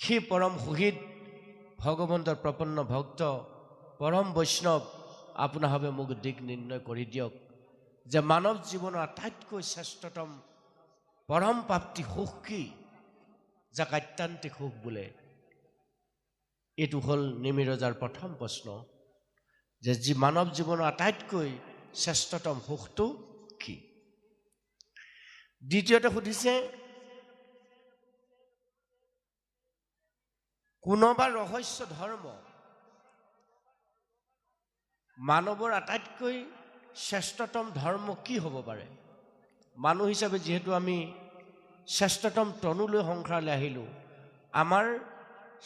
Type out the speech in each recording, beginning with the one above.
সেই পৰম সুখীত ভগৱন্তৰ প্ৰপন্ন ভক্ত পৰম বৈষ্ণৱ আপোনাভাৱে মোক দিক নিৰ্ণয় কৰি দিয়ক যে মানৱ জীৱনৰ আটাইতকৈ শ্ৰেষ্ঠতম পৰম প্ৰাপ্তি সুখ কি, যাক আত্যান্তিক সুখ বোলে। এইটো হ'ল নিমিৰজাৰ প্ৰথম প্ৰশ্ন, যে যি মানৱ জীৱনৰ আটাইতকৈ শ্ৰেষ্ঠতম সুখটো কি। দ্বিতীয়তে সুধিছে, কোনোবা ৰহস্য ধৰ্ম মানৱৰ আটাইতকৈ শ্ৰেষ্ঠতম ধৰ্ম কি হ'ব পাৰে। মানুহ হিচাপে যিহেতু আমি শ্ৰেষ্ঠতম তনুলৈ সংসাৰলৈ আহিলোঁ, আমাৰ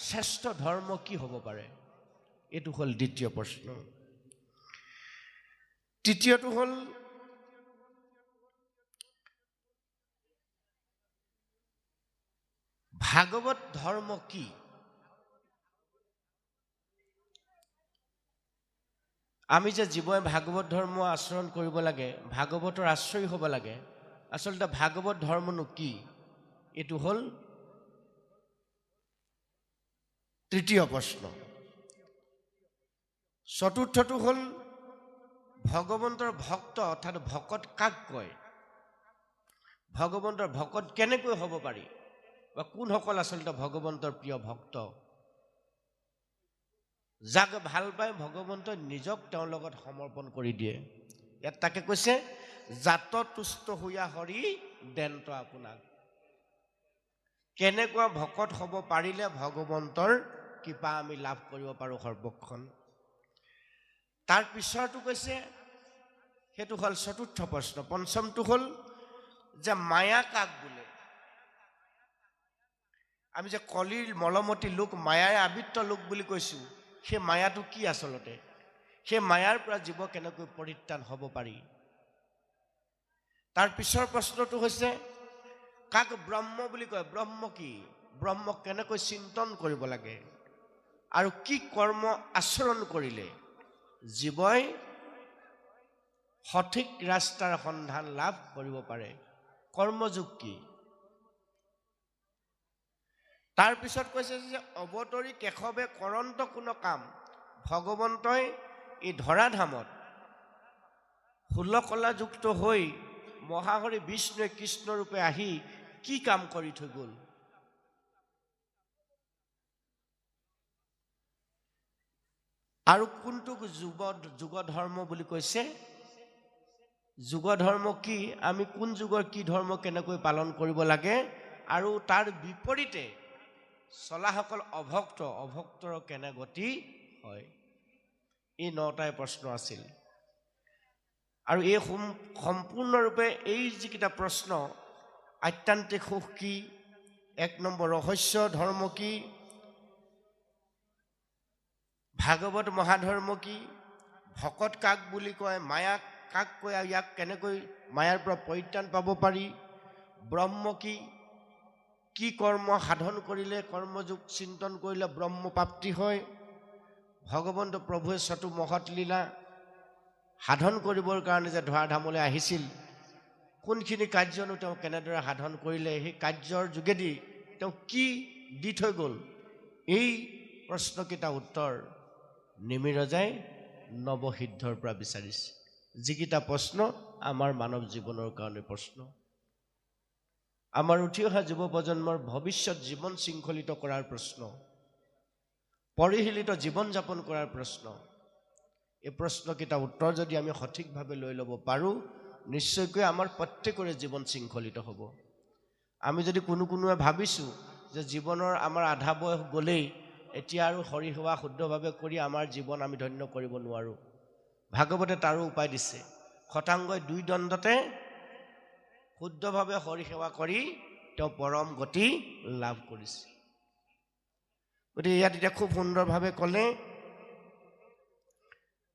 শ্ৰেষ্ঠ ধৰ্ম কি হ'ব পাৰে, এইটো হ'ল দ্বিতীয় প্ৰশ্ন। তৃতীয়টো হ'ল ভাগৱত ধৰ্ম কি। আমি যে জীৱই ভাগৱত ধৰ্ম আচৰণ কৰিব লাগে, ভাগৱতৰ আশ্ৰয় হ'ব লাগে, আচলতে ভাগৱত ধৰ্মনো কি, এইটো হ'ল তৃতীয় প্ৰশ্ন। চতুৰ্থটো হ'ল ভগৱন্তৰ ভক্ত অৰ্থাৎ ভকত কাক কয়, ভগৱন্তৰ ভকত কেনেকৈ হ'ব পাৰি, বা কোনসকল আচলতে ভগৱন্তৰ প্ৰিয় ভক্ত, যাক ভাল পাই ভগৱন্তই নিজক তেওঁৰ লগত সমৰ্পণ কৰি দিয়ে। ইয়াত তাকে কৈছে, জাত তুষ্ট হৈয়া হৰি দেন্ত আপোনাক। কেনেকুৱা ভকত হ'ব পাৰিলে ভগৱন্তৰ কৃপা আমি লাভ কৰিব পাৰোঁ সৰ্বক্ষণ। তাৰ পিছৰটো কৈছে, সেইটো হ'ল চতুৰ্থ প্ৰশ্ন। পঞ্চমটো হ'ল যে মায়া কাক বোলে। আমি যে কলিৰ মলমতি লোক, মায়াৰে আবৃত্ত লোক বুলি কৈছোঁ, সেই মায়াটো কি আচলতে, সেই মায়াৰ পৰা জীৱ কেনেকৈ পৰিত্ৰাণ হ'ব পাৰি। তাৰ পিছৰ প্ৰশ্নটো হৈছে, কাক ব্ৰহ্ম বুলি কয়, ব্ৰহ্ম কি, ব্ৰহ্মক কেনেকৈ চিন্তন কৰিব লাগে, আৰু কি কৰ্ম আচৰণ কৰিলে জীৱই সঠিক ৰাস্তাৰ সন্ধান লাভ কৰিব পাৰে, কৰ্মযোগ কি। তাৰপিছত কৈছে যে অৱতৰি কেশৱে কৰন্ত কোনো কাম, ভগৱন্তই এই ধৰাধামত ষোলকলাযুক্ত হৈ মহাহৰি বিষ্ণুৱে কৃষ্ণৰূপে আহি কি কাম কৰি থৈ গ'ল। আৰু কোনটো যুগ ধৰ্ম বুলি কৈছে, যুগ ধৰ্ম কি, আমি কোন যুগৰ কি ধৰ্ম কেনেকৈ পালন কৰিব লাগে, আৰু তাৰ বিপৰীতে চলাসকল অভক্ত, অভক্তৰ কেনে গতি হয়। এই 9টাই প্ৰশ্ন আছিল। আৰু এই সম্পূৰ্ণৰূপে এই যিকেইটা প্ৰশ্ন, আত্যান্তিক সুখ কি, 1 নম্বৰ ৰহস্য ধৰ্ম কি, ভাগৱত মহাধৰ্ম কি, ভকত কাক বুলি কয়, মায়া কাক কয়, ইয়াক কেনেকৈ মায়াৰ পৰা পৰিত্ৰাণ পাব পাৰি, ব্ৰহ্ম কি, কি কৰ্ম সাধন কৰিলে, কৰ্মযোগ চিন্তন কৰিলে ব্ৰহ্ম প্ৰাপ্তি হয়, ভগৱন্ত প্ৰভুৱে চতু মহৎ লীলা সাধন কৰিবৰ কাৰণে যে ধৰাধামলৈ আহিছিল, কোনখিনি কাৰ্যনো তেওঁ কেনেদৰে সাধন কৰিলে, সেই কাৰ্যৰ যোগেদি তেওঁ কি দি থৈ গ'ল, এই প্ৰশ্নকেইটা উত্তৰ নিমিৰজাই নৱসিদ্ধৰ পৰা বিচাৰিছে। যিকেইটা প্ৰশ্ন আমাৰ মানৱ জীৱনৰ কাৰণে প্ৰশ্ন, আমাৰ উঠি অহা যুৱ প্ৰজন্মৰ ভৱিষ্যত জীৱন শৃংখলিত কৰাৰ প্ৰশ্ন, পৰিশীলিত জীৱন যাপন কৰাৰ প্ৰশ্ন। এই প্ৰশ্নকেইটা উত্তৰ যদি আমি সঠিকভাৱে লৈ ল'ব পাৰোঁ, নিশ্চয়কৈ আমাৰ প্ৰত্যেকৰে জীৱন শৃংখলিত হ'ব। আমি যদি কোনোৱে ভাবিছোঁ যে জীৱনৰ আমাৰ আধা বয়স গ'লেই, এতিয়া আৰু হৰিসেৱা শুদ্ধভাৱে কৰি আমাৰ জীৱন আমি ধন্য কৰিব নোৱাৰোঁ, ভাগৱতে তাৰো উপায় দিছে। শতাংগই 2 দণ্ডতে শুদ্ধভাৱে হৰিসেৱা কৰি তেওঁ পৰম গতি লাভ কৰিছে। গতিকে ইয়াত এতিয়া খুব সুন্দৰভাৱে ক'লে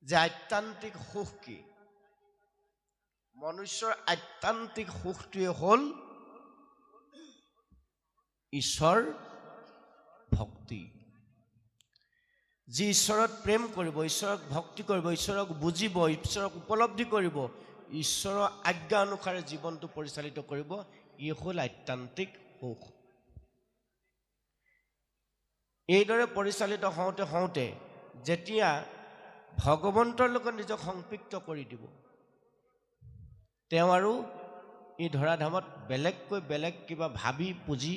যে আত্যান্তিক সুখ কি, মনুষ্যৰ আত্যান্তিক সুখটোৱে হ'ল ঈশ্বৰ ভক্তি। যি ঈশ্বৰত প্ৰেম কৰিব, ঈশ্বৰক ভক্তি কৰিব, ঈশ্বৰক বুজিব, ঈশ্বৰক উপলব্ধি কৰিব, ঈশ্বৰৰ আজ্ঞা অনুসাৰে জীৱনটো পৰিচালিত কৰিব, ই হ'ল আত্যান্তিক সুখ। এইদৰে পৰিচালিত হওঁতে হওঁতে যেতিয়া ভগৱন্তৰ লগত নিজক সংপৃক্ত কৰি দিব, তেওঁ আৰু এই ধৰাধামত বেলেগকৈ বেলেগ কিবা ভাবি পুজি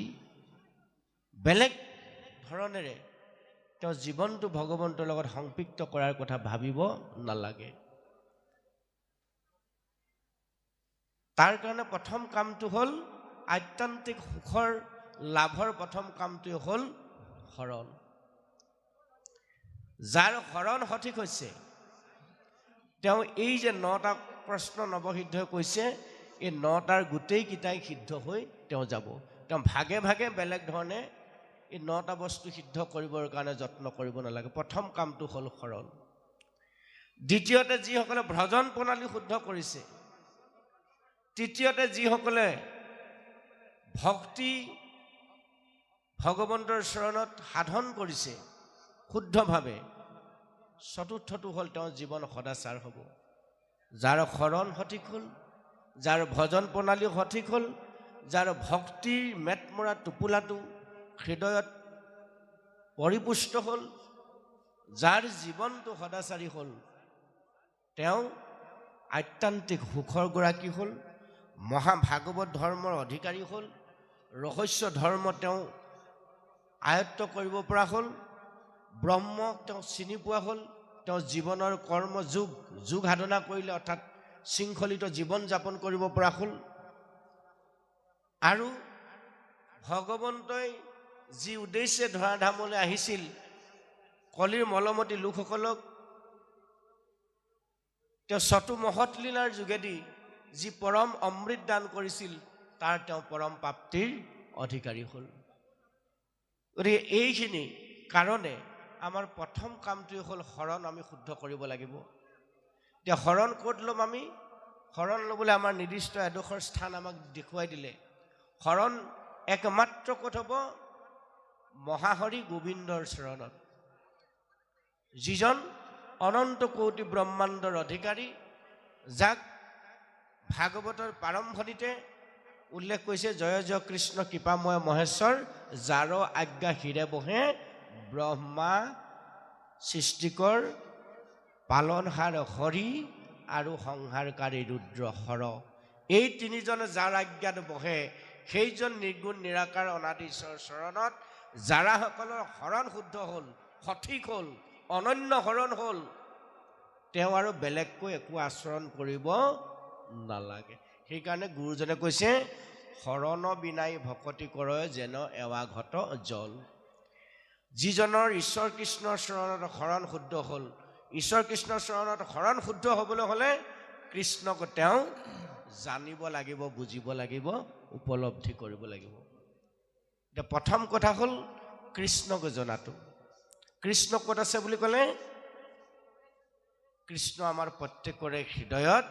বেলেগ ধৰণেৰে তেওঁ জীৱনটো ভগৱন্তৰ লগত সংপৃক্ত কৰাৰ কথা ভাবিব নালাগে। তাৰ কাৰণে প্ৰথম কামটো হ'ল আত্যন্তিক সুখৰ লাভৰ প্ৰথম কামটোৱে হ'ল শৰণ। যাৰ শৰণ সঠিক হৈছে, তেওঁ এই যে 9টা প্ৰশ্ন নৱসিদ্ধই কৈছে, এই 9টাৰ গোটেইকেইটাই সিদ্ধ হৈ তেওঁ যাব। তেওঁ ভাগে ভাগে বেলেগ ধৰণে এই 9টা বস্তু সিদ্ধ কৰিবৰ কাৰণে যত্ন কৰিব নালাগে। প্ৰথম কামটো হ'ল শৰণ। দ্বিতীয়তে যিসকলে ভজন প্ৰণালী শুদ্ধ কৰিছে, তৃতীয়তে যিসকলে ভক্তি ভগৱন্তৰ চৰণত সাধন কৰিছে শুদ্ধভাৱে, চতুৰ্থটো হ'ল তেওঁৰ জীৱন সদাচাৰ হ'ব। যাৰ শৰণ সঠিক হ'ল, যাৰ ভজন প্ৰণালী সঠিক হ'ল, যাৰ ভক্তিৰ মেটমৰা টোপোলাটো হৃদয়ত পৰিপুষ্ট হ'ল, যাৰ জীৱনটো সদাচাৰী হ'ল, তেওঁ আত্যন্তিক সুখৰ গৰাকী হ'ল, মহাভাগৱত ধৰ্মৰ অধিকাৰী হ'ল, ৰহস্য ধৰ্ম তেওঁ আয়ত্ত কৰিব পৰা হ'ল, ব্ৰহ্মক তেওঁ চিনি পোৱা হ'ল, তেওঁ জীৱনৰ কৰ্ম যোগ সাধনা কৰিলে অৰ্থাৎ শৃংখলিত জীৱন যাপন কৰিব পৰা হ'ল, আৰু ভগৱন্তই যি উদ্দেশ্যে ধৰাধামলৈ আহিছিল কলিৰ মলমতী লোকসকলক তেওঁ চতু মহৎ লীলাৰ যোগেদি যি পৰম অমৃত দান কৰিছিল, তাৰ তেওঁ পৰম প্ৰাপ্তিৰ অধিকাৰী হ'ল। গতিকে এইখিনি কাৰণে আমাৰ প্ৰথম কামটোৱে হ'ল শৰণ আমি শুদ্ধ কৰিব লাগিব। এতিয়া শৰণ ক'ত ল'ম আমি? শৰণ ল'বলৈ আমাৰ নিৰ্দিষ্ট এডোখৰ স্থান আমাক দেখুৱাই দিলে। শৰণ একমাত্ৰ ক'ত হ'ব? মহাহৰি গোবিন্দৰ চৰণত, যিজন অনন্ত কোটি ব্ৰহ্মাণ্ডৰ অধিকাৰী, যাক ভাগৱতৰ প্ৰাৰম্ভণিতে উল্লেখ কৰিছে, জয় জয় কৃষ্ণ কৃপাময় মহেশ্বৰ, যাৰ আজ্ঞা হিৰে বহে ব্ৰহ্মা সৃষ্টিকৰ, পালনহাৰ হৰি আৰু সংহাৰকাৰী ৰুদ্ৰ হৰ। এই তিনিজনে যাৰ আজ্ঞাত বহে, সেইজন নিৰ্গুণ নিৰাকাৰ অনাদি ঈশ্বৰৰ চৰণত যাৰাসকলৰ শৰণ শুদ্ধ হ'ল, সঠিক হ'ল, অনন্য শৰণ হ'ল, তেওঁ আৰু বেলেগকৈ একো আচৰণ কৰিব নালাগে। সেইকাৰণে গুৰুজনে কৈছে, শৰণ বিনাই ভকতি কৰে যেন এৱাঘট জল। যিজনৰ ঈশ্বৰ কৃষ্ণৰ চৰণত শৰণ শুদ্ধ হ'ল, ঈশ্বৰ কৃষ্ণৰ চৰণত শৰণ শুদ্ধ হ'বলৈ হ'লে কৃষ্ণক তেওঁ জানিব লাগিব, বুজিব লাগিব, উপলব্ধি কৰিব লাগিব। এতিয়া প্ৰথম কথা হ'ল কৃষ্ণক জনাটো। কৃষ্ণ ক'ত আছে বুলি ক'লে? কৃষ্ণ আমাৰ প্ৰত্যেকৰে হৃদয়ত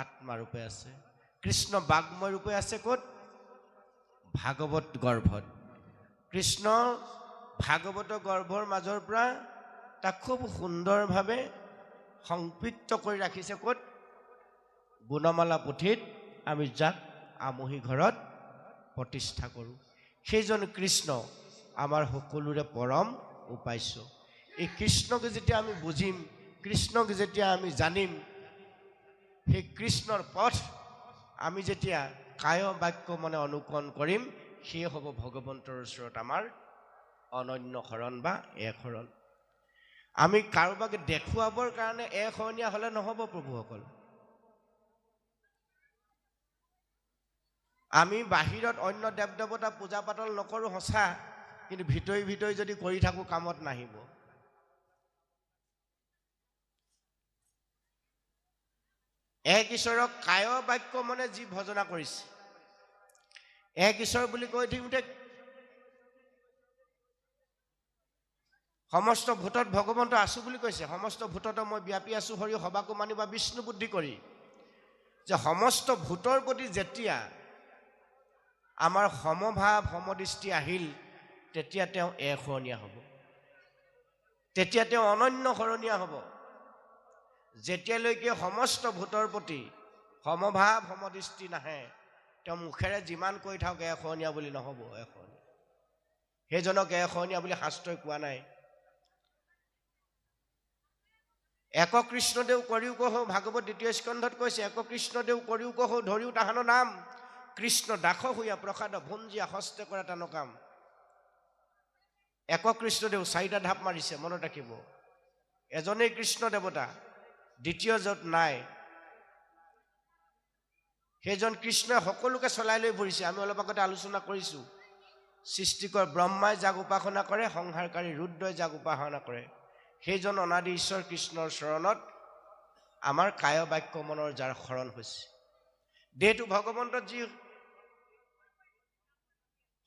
আত্মাৰূপে আছে। কৃষ্ণ বাগ্ময় ৰূপে আছে ক'ত? ভাগৱত গৰ্ভত। কৃষ্ণ ভাগৱত গৰ্ভৰ মাজৰ পৰা তাক খুব সুন্দৰভাৱে সংপৃক্ত কৰি ৰাখিছে ক'ত? গুণমালা পুথিত আমি যাক আমহি ঘৰত প্ৰতিষ্ঠা কৰোঁ, সেইজন কৃষ্ণ আমাৰ সকলোৰে পৰম উপাস্য। এই কৃষ্ণক যেতিয়া আমি বুজিম, কৃষ্ণক যেতিয়া আমি জানিম, সেই কৃষ্ণৰ পথ আমি যেতিয়া কায় বাক্য মনে অনুকৰণ কৰিম, সেয়ে হ'ব ভগৱন্তৰ ওচৰত আমাৰ অনন্য শৰণ বা এক শৰণ। আমি কাৰোবাক দেখুৱাবৰ কাৰণে এক শৰণীয়া হ'লে নহ'ব প্ৰভুসকল। আমি বাহিৰত অন্য দেৱ দেৱতা পূজা পাতল নকৰোঁ সঁচা, কিন্তু ভিতৰি ভিতৰি যদি কৰি থাকোঁ কামত নাহিব। এক ঈশ্বৰক কায় বাক্য মনে যি ভজনা কৰিছে, এক ঈশ্বৰ বুলি কৈ দিওঁতে সমস্ত ভূতত ভগৱন্ত আছো বুলি কৈছে। সমস্ত ভূতত মই ব্যাপী আছো হৰি সবাকো মানিবা বিষ্ণু বুদ্ধি কৰি, যে সমস্ত ভূতৰ প্ৰতি যেতিয়া আমাৰ সমভাৱ সমদৃষ্টি আহিল, তেতিয়া তেওঁ এক শৰণীয়া হ'ব, তেতিয়া তেওঁ অনন্য শৰণীয়া হ'ব। যেতিয়ালৈকে সমস্ত ভূতৰ প্ৰতি সমভাৱ সমদৃষ্টি নাহে, তেওঁ মুখেৰে যিমান কৈ থাকক এক শৰণীয়া বুলি নহ'ব। এক শৰণীয়া সেইজনক এশৰণীয়া বুলি শাস্ত্ৰই কোৱা নাই। এক কৃষ্ণদেউ কৰিও কহো, ভাগৱত 2 স্কন্ধত কৈছে, এক কৃষ্ণদেউ কৰিও কহো, ধৰিও তাহানৰ নাম, কৃষ্ণ দাস হৈয়া প্ৰসাদ ভঞ্জিয়া হস্তে কৰা টান কাম। এক কৃষ্ণদেউ 4টা ঢাপ মাৰিছে, মনত ৰাখিব। এজনেই কৃষ্ণ দেৱতা, দ্বিতীয় য'ত নাই। সেইজন কৃষ্ণই সকলোকে চলাই লৈ ফুৰিছে। আমি অলপ আগতে আলোচনা কৰিছোঁ, সৃষ্টিকৰ ব্ৰহ্মাই যাক উপাসনা কৰে, সংহাৰকাৰী ৰুদ্ৰই যাক উপাসনা কৰে। সেইজন অনাদি ঈশ্বৰ কৃষ্ণৰ চৰণত আমাৰ কায় বাক্য মনৰ যাৰ শৰণ হৈছে। দেহটো ভগৱন্তত যি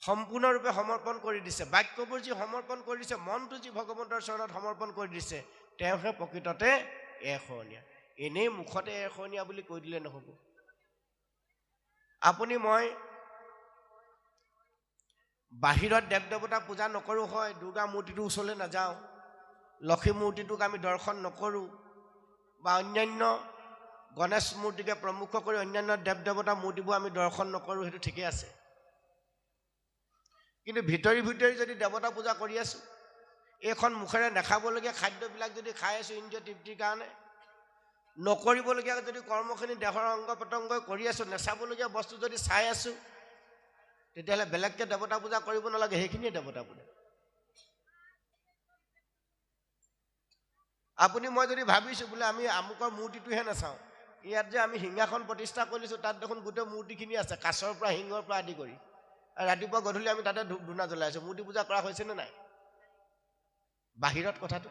সম্পূৰ্ণৰূপে সমৰ্পণ কৰি দিছে, বাক্যবোৰ যি সমৰ্পণ কৰি দিছে, মনটো যি ভগৱন্তৰ চৰণত সমৰ্পণ কৰি দিছে, তেওঁহে প্ৰকৃততে এশৰণীয়া। এনেই মুখতে এশৰণীয়া বুলি কৈ দিলে নহ'ব। আপুনি মই বাহিৰত দেৱ দেৱতা পূজা নকৰোঁ হয়, দুৰ্গা মূৰ্তিটোৰ ওচৰলৈ নাযাওঁ, লক্ষ্মী মূৰ্তিটোক আমি দৰ্শন নকৰোঁ, বা অন্যান্য গণেশ মূৰ্তিকে প্ৰমুখ কৰি অন্যান্য দেৱ দেৱতা মূৰ্তিবোৰ আমি দৰ্শন নকৰোঁ, সেইটো ঠিকেই আছে। কিন্তু ভিতৰি ভিতৰি যদি দেৱতা পূজা কৰি আছোঁ, এইখন মুখেৰে নাখাবলগীয়া খাদ্যবিলাক যদি খাই আছোঁ ইন্দ্ৰিয় তৃপ্তিৰ কাৰণে, নকৰিবলগীয়া যদি কৰ্মখিনি দেহৰ অংগ প্ৰত্যংগই কৰি আছোঁ, নেচাবলগীয়া বস্তু যদি চাই আছোঁ, তেতিয়াহ'লে বেলেগকৈ দেৱতা পূজা কৰিব নালাগে, সেইখিনিয়ে দেৱতা পূজা। আপুনি মই যদি ভাবিছোঁ বোলে আমি আমুকৰ মূৰ্তিটোহে নাচাওঁ, ইয়াত যে আমি সিংহাসন প্ৰতিষ্ঠা কৰিছোঁ, তাত দেখোন গোটেই মূৰ্তিখিনি আছে, কাছৰ পৰা সিংহৰ পৰা আদি কৰি। ৰাতিপুৱা গধূলি আমি তাতে ধূপ ধূনা জ্বলাই আছোঁ, মূৰ্তি পূজা কৰা হৈছেনে নাই? বাহিৰত কথাটো,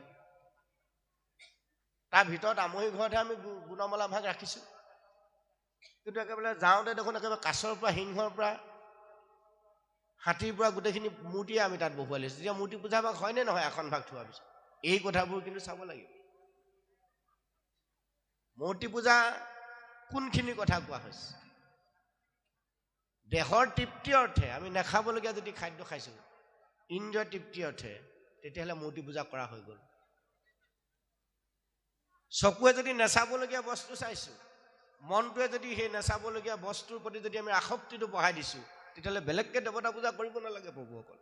তাৰ ভিতৰত আমহি ঘৰতহে আমি গুণমালা ভাগ ৰাখিছোঁ। কিন্তু একেবাৰে যাওঁতে দেখোন একেবাৰে কাছৰ পৰা সিংহৰ পৰা হাতীৰ পৰা গোটেইখিনি মূৰ্তিয়ে আমি তাত বহুৱাই লৈছোঁ। তেতিয়া মূৰ্তি পূজা ভাগ হয়নে নহয়? আসন ভাগ থোৱাৰ পিছত এই কথাবোৰ কিন্তু চাব লাগিব। মূৰ্তি পূজা কোনখিনি কথা কোৱা হৈছে? দেহৰ তৃপ্তিৰ অৰ্থে আমি নাখাবলগীয়া যদি খাদ্য খাইছোঁ ইন্দ্ৰিয় তৃপ্তিৰ অৰ্থে, তেতিয়াহ'লে মূৰ্তি পূজা কৰা হৈ গ'ল। চকুৱে যদি নেচাবলগীয়া বস্তু চাইছোঁ, মনটোৱে যদি সেই নেচাবলগীয়া বস্তুৰ প্ৰতি যদি আমি আসক্তিটো বঢ়াই দিছোঁ, তেতিয়াহ'লে বেলেগকৈ দেৱতা পূজা কৰিব নালাগে প্ৰভুসকল।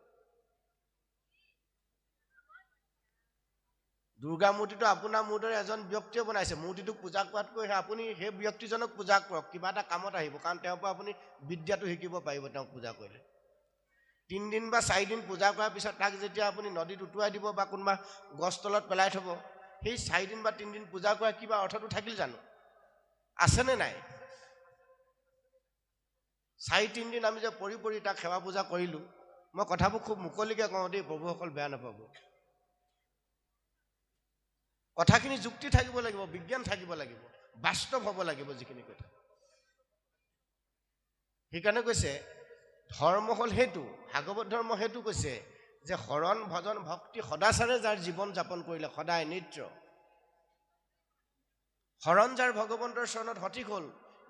দুৰ্গা মূৰ্তিটো আপোনাৰ মোৰ দৰে এজন ব্যক্তিয়ে বনাইছে, মূৰ্তিটোক পূজা কৰাতকৈ আপুনি সেই ব্যক্তিজনক পূজা কৰক, কিবা এটা কামত আহিব। কাৰণ তেওঁৰ পৰা আপুনি বিদ্যাটো শিকিব পাৰিব তেওঁক পূজা কৰিলে। 3 দিন বা 4 দিন পূজা কৰাৰ পিছত তাক যেতিয়া আপুনি নদীত উটুৱাই দিব বা কোনোবা গছ তলত পেলাই থ'ব, সেই 4 দিন বা 3 দিন পূজা কৰা কিবা অৰ্থটো থাকিল জানো? আছেনে নাই? 4-3 দিন আমি যে পৰি পৰি তাক সেৱা পূজা কৰিলোঁ, মই কথাবোৰ খুব মুকলিকৈ কওঁ দেই, প্ৰভুসকল বেয়া নাপাব। কথাখিনি যুক্তি থাকিব লাগিব, বিজ্ঞান থাকিব লাগিব, বাস্তৱ হ'ব লাগিব যিখিনি কথা। সেইকাৰণে কৈছে ধৰ্ম হ'ল সেইটো, ভাগৱত ধৰ্ম সেইটো কৈছে যে শৰণ ভজন ভক্তি সদাচাৰে যাৰ জীৱন যাপন কৰিলে, সদায় নিত্য শৰণ যাৰ ভগৱন্তৰ চৰণত সঠিক হ'ল,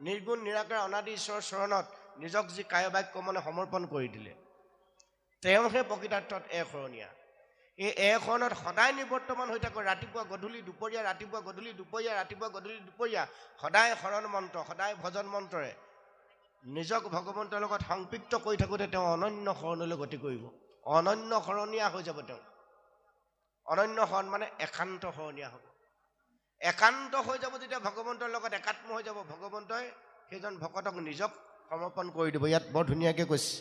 নিৰ্গুণ নিৰাকাৰ অনাদি ঈশ্বৰৰ চৰণত নিজক যি কায় বাক্য মনে সমৰ্পণ কৰি দিলে, তেওঁহে প্ৰকৃতাৰ্থত এশৰণীয়া। এই এশৰণত সদায় নিবৰ্তমান হৈ থাকোঁ, ৰাতিপুৱা গধূলি দুপৰীয়া, ৰাতিপুৱা গধূলি দুপৰীয়া, ৰাতিপুৱা গধূলি দুপৰীয়া, সদায় শৰণ মন্ত্ৰ, সদায় ভজন মন্ত্ৰৰে নিজক ভগৱন্তৰ লগত সংপৃক্ত কৰি থাকোঁতে তেওঁ অনন্য শৰণলৈ গতি কৰিব, অনন্য শৰণীয়া হৈ যাব। তেওঁ অনন্য শৰণ মানে একান্ত শৰণীয়া হ'ব। একান্ত হৈ যাব যেতিয়া ভগৱন্তৰ লগত একাত্ম হৈ যাব, ভগৱন্তই সেইজন ভকতক নিজক সমৰ্পণ কৰি দিব। ইয়াত বৰ ধুনীয়াকৈ কৈছে,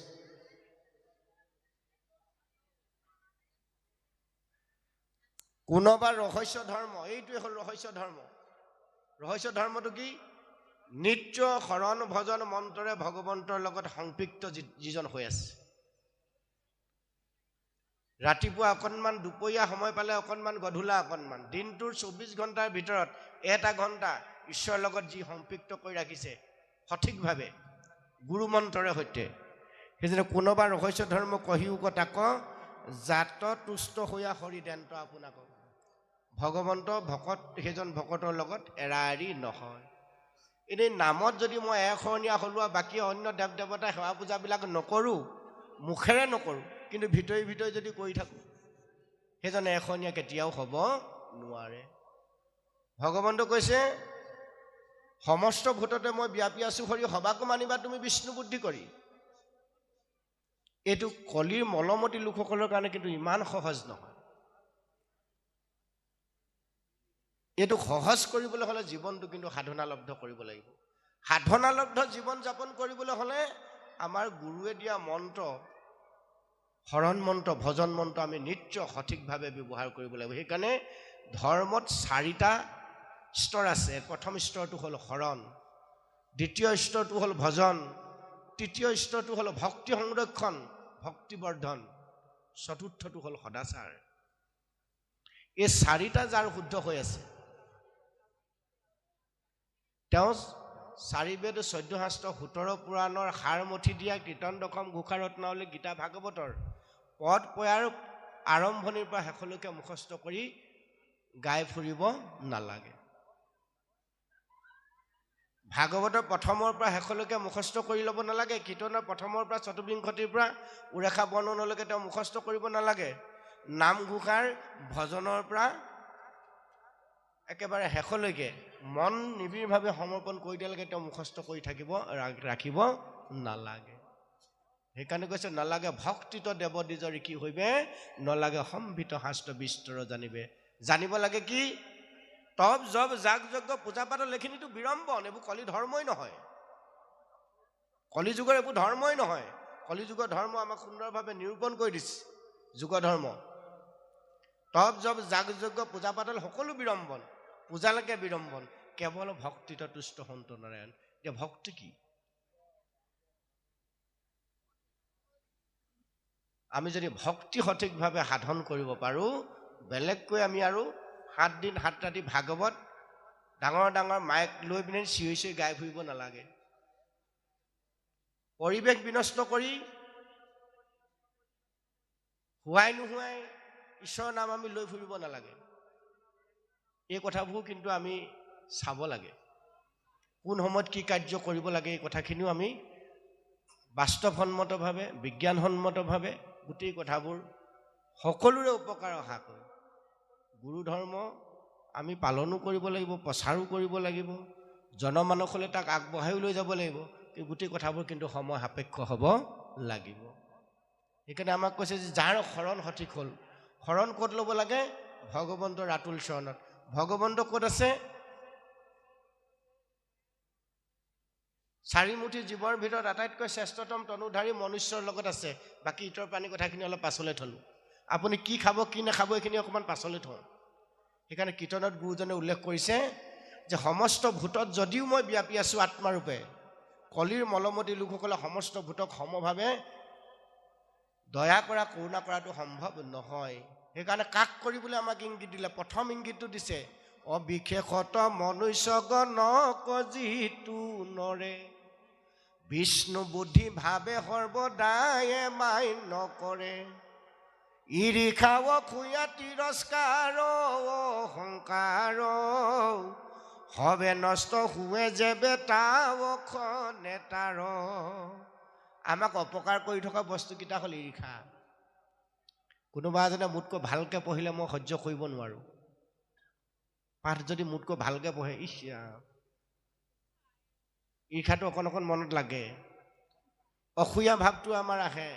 কোনোবা ৰহস্য ধৰ্ম, এইটোৱে হ'ল ৰহস্য ধৰ্ম। ৰহস্য ধৰ্মটো কি? নিত্য শৰণ ভজন মন্ত্ৰৰে ভগৱন্তৰ লগত সংপৃক্ত যিজন হৈ আছে। ৰাতিপুৱা অকণমান, দুপৰীয়া সময় পালে অকণমান, গধূলা অকণমান, দিনটোৰ 24 ঘণ্টাৰ ভিতৰত 1 ঘণ্টা ঈশ্বৰৰ লগত যি সংপৃক্ত কৰি ৰাখিছে সঠিকভাৱে গুৰু মন্ত্ৰৰে সৈতে, সেইজনে কোনোবা ৰহস্য ধৰ্ম কহিও তাক জাত তুষ্ট হৈয়া হৰিদেন্ত আপোনাক। ভগৱন্ত ভকত সেইজন ভকতৰ লগত এৰা এৰি নহয়। এনেই নামত যদি মই এশৰণীয়া হ'লো আৰু বাকী অন্য দেৱ দেৱতা সেৱা পূজাবিলাক নকৰোঁ, মুখেৰে নকৰোঁ, কিন্তু ভিতৰি ভিতৰি যদি কৰি থাকোঁ, সেইজন এশৰণীয়া কেতিয়াও হ'ব নোৱাৰে। ভগৱন্ত কৈছে সমস্ত ভূততে মই ব্যাপী আছোঁ হৰি, সবাকো মানিবা তুমি বিষ্ণু বুদ্ধি কৰি। এইটো কলিৰ মলমতি লোকসকলৰ কাৰণে কিন্তু ইমান সহজ নহয়। এইটো সহজ কৰিবলৈ হ'লে জীৱনটো কিন্তু সাধনালব্ধ কৰিব লাগিব। সাধনালব্ধ জীৱন যাপন কৰিবলৈ হ'লে আমাৰ গুৰুৱে দিয়া মন্ত্ৰ, শৰণ মন্ত্ৰ, ভজন মন্ত্ৰ আমি নিত্য সঠিকভাৱে ব্যৱহাৰ কৰিব লাগিব। সেইকাৰণে ধৰ্মত 4টা স্তৰ আছে। প্ৰথম স্তৰটো হ'ল শৰণ, দ্বিতীয় স্তৰটো হ'ল ভজন, তৃতীয় স্তৰটো হ'ল ভক্তি সংৰক্ষণ, ভক্তিবৰ্ধন, চতুৰ্থটো হ'ল সদাচাৰ। এই 4টা যাৰ শুদ্ধ হৈ আছে, তেওঁ 4 বেদ 14 শাস্ত্ৰ 17 পুৰাণৰ সাৰ মঠি দিয়া কীৰ্তন দশম ঘোষা ৰত্নাৱলী গীতা ভাগৱতৰ পদ পয়াৰ আৰম্ভণিৰ পৰা শেষলৈকে মুখস্থ কৰি গাই ফুৰিব নালাগে। ভাগৱতৰ প্ৰথমৰ পৰা শেষলৈকে মুখস্থ কৰি ল'ব নালাগে। কীৰ্তনৰ প্ৰথমৰ পৰা চতুৰ্বিংশতিৰ পৰা উৰেখা বৰ্ণনলৈকে তেওঁ মুখস্থ কৰিব নালাগে। নামঘোষাৰ ভজনৰ পৰা একেবাৰে শেষলৈকে মন নিবিড়ভাৱে সমৰ্পণ কৰি দিয়ালৈকে তেওঁ মুখস্থ কৰি ৰাখিব নালাগে। সেইকাৰণে কৈছে নালাগে ভক্তিত দেৱদ্বিজৰ কি হৈবে, নালাগে সম্ভিত শাস্ত্ৰ বিস্তৰ জানিবে। জানিব লাগে কি? তপ জপ যাগ যজ্ঞ পূজা পাতল এইখিনিতো বিড়ম্বন, এইবোৰ কলি ধৰ্মই নহয়। কলিযুগৰ এইবোৰ ধৰ্মই নহয়। কলিযুগৰ ধৰ্ম আমাক সুন্দৰভাৱে নিৰূপণ কৰি দিছে। যুগ ধৰ্ম তপ জপ যাগ যজ্ঞ পূজা পাতল সকলো বিড়ম্বন, পূজালৈকে বিড়ম্বন, কেৱল ভক্তিত তুষ্ট সন্ত নাৰায়ণ। এতিয়া ভক্তি কি? আমি যদি ভক্তি সঠিকভাৱে সাধন কৰিব পাৰোঁ, বেলেগকৈ আমি আৰু 7 দিন 7 ৰাতি ভাগৱত ডাঙৰ ডাঙৰ মাইক লৈ পিনে চিঞৰি চিঞৰি গাই ফুৰিব নালাগে। পৰিৱেশ বিনষ্ট কৰি হোৱাই নোহোৱাই ঈশ্বৰৰ নাম আমি লৈ ফুৰিব নালাগে। এই কথাবোৰ কিন্তু আমি চাব লাগে। কোন সময়ত কি কাৰ্য কৰিব লাগে এই কথাখিনিও আমি বাস্তৱসন্মতভাৱে, বিজ্ঞানসন্মতভাৱে গোটেই কথাবোৰ সকলোৰে উপকাৰ আশা কৰোঁ। গুৰু ধৰ্ম আমি পালনো কৰিব লাগিব, প্ৰচাৰো কৰিব লাগিব, জনমানসলৈ তাক আগবঢ়াইও লৈ যাব লাগিব। এই গোটেই কথাবোৰ কিন্তু সময় সাপেক্ষ হ'ব লাগিব। সেইকাৰণে আমাক কৈছে যে যাৰ শৰণ সঠিক হ'ল, শৰণ ক'ত ল'ব লাগে? ভগৱন্তৰ ৰাতুল চৰণত। ভগৱন্ত ক'ত আছে? 4 মুঠি জীৱৰ ভিতৰত আটাইতকৈ শ্ৰেষ্ঠতম তনুধাৰী মনুষ্যৰ লগত আছে। বাকী ইতৰ প্ৰাণী কথাখিনি অলপ পাছলৈ থলোঁ। আপুনি কি খাব কি নাখাব এইখিনি অকণমান পাছলৈ থওঁ। সেইকাৰণে কীৰ্তনত গুৰুজনে উল্লেখ কৰিছে যে সমস্ত ভূতত যদিও মই ব্যাপী আছোঁ আত্মাৰূপে, কলিৰ মলমতি লোকসকলে সমস্ত ভূতক সমভাৱে দয়া কৰা কৰোণা কৰাটো সম্ভৱ নহয়। সেইকাৰণে কাক কৰিবলৈ আমাক ইংগিত দিলে? প্ৰথম ইংগিতটো দিছে অবিশেষত মনুষ্যগণক যিটো নৰে, বিষ্ণু বুদ্ধি ভাৱে সৰ্বদায়ে মাই নকৰে, ঈৰ্ষা অসূয়া তিৰস্কাৰ অহংকাৰ, হবে নষ্ট হুৱে যে বেটাওক নেতাৰ। আমাক অপকাৰ কৰি থকা বস্তুকেইটা হ'ল ঈৰ্ষা। কোনোবা এজনে মোতকৈ ভালকৈ পঢ়িলে মই সহ্য কৰিব নোৱাৰোঁ। পাঠ যদি মোতকৈ ভালকৈ পঢ়ে, ঈৰ্ষাটো অকণ অকণ মনত লাগে। অসূয়া ভাৱটো আমাৰ আহে।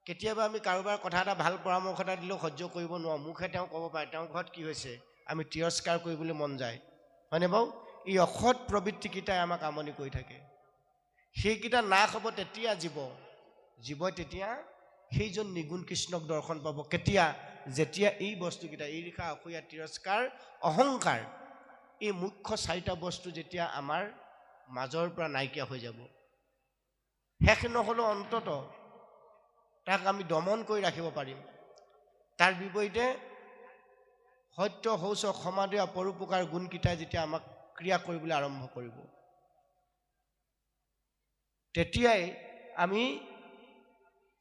কেতিয়াবা আমি কাৰোবাৰ কথা এটা ভাল পৰামৰ্শ এটা দিলেও সহ্য কৰিব নোৱাৰোঁ। মুখে তেওঁ ক'ব পাৰে তেওঁৰ ঘৰত কি হৈছে, আমি তিৰস্কাৰ কৰিবলৈ মন যায়, হয়নে বাৰু? এই অসৎ প্ৰবৃত্তিকেইটাই আমাক আমনি কৰি থাকে। সেইকেইটা নাশ হ'ব তেতিয়া জীৱই তেতিয়া সেইজন নিগুণ কৃষ্ণক দৰ্শন পাব। কেতিয়া? যেতিয়া এই বস্তুকেইটা ঈৰ্ষা অসূয়া তিৰস্কাৰ অহংকাৰ, এই মুখ্য 4টা বস্তু যেতিয়া আমাৰ মাজৰ পৰা নাইকিয়া হৈ যাব, শেষ নহ'লেও অন্তত তাক আমি দমন কৰি ৰাখিব পাৰিম। তাৰ বিপৰীতে সত্য শৌচ ক্ষমা দয়া পৰোপকাৰ গুণকেইটাই যেতিয়া আমাক ক্ৰিয়া কৰিবলৈ আৰম্ভ কৰিব, তেতিয়াই আমি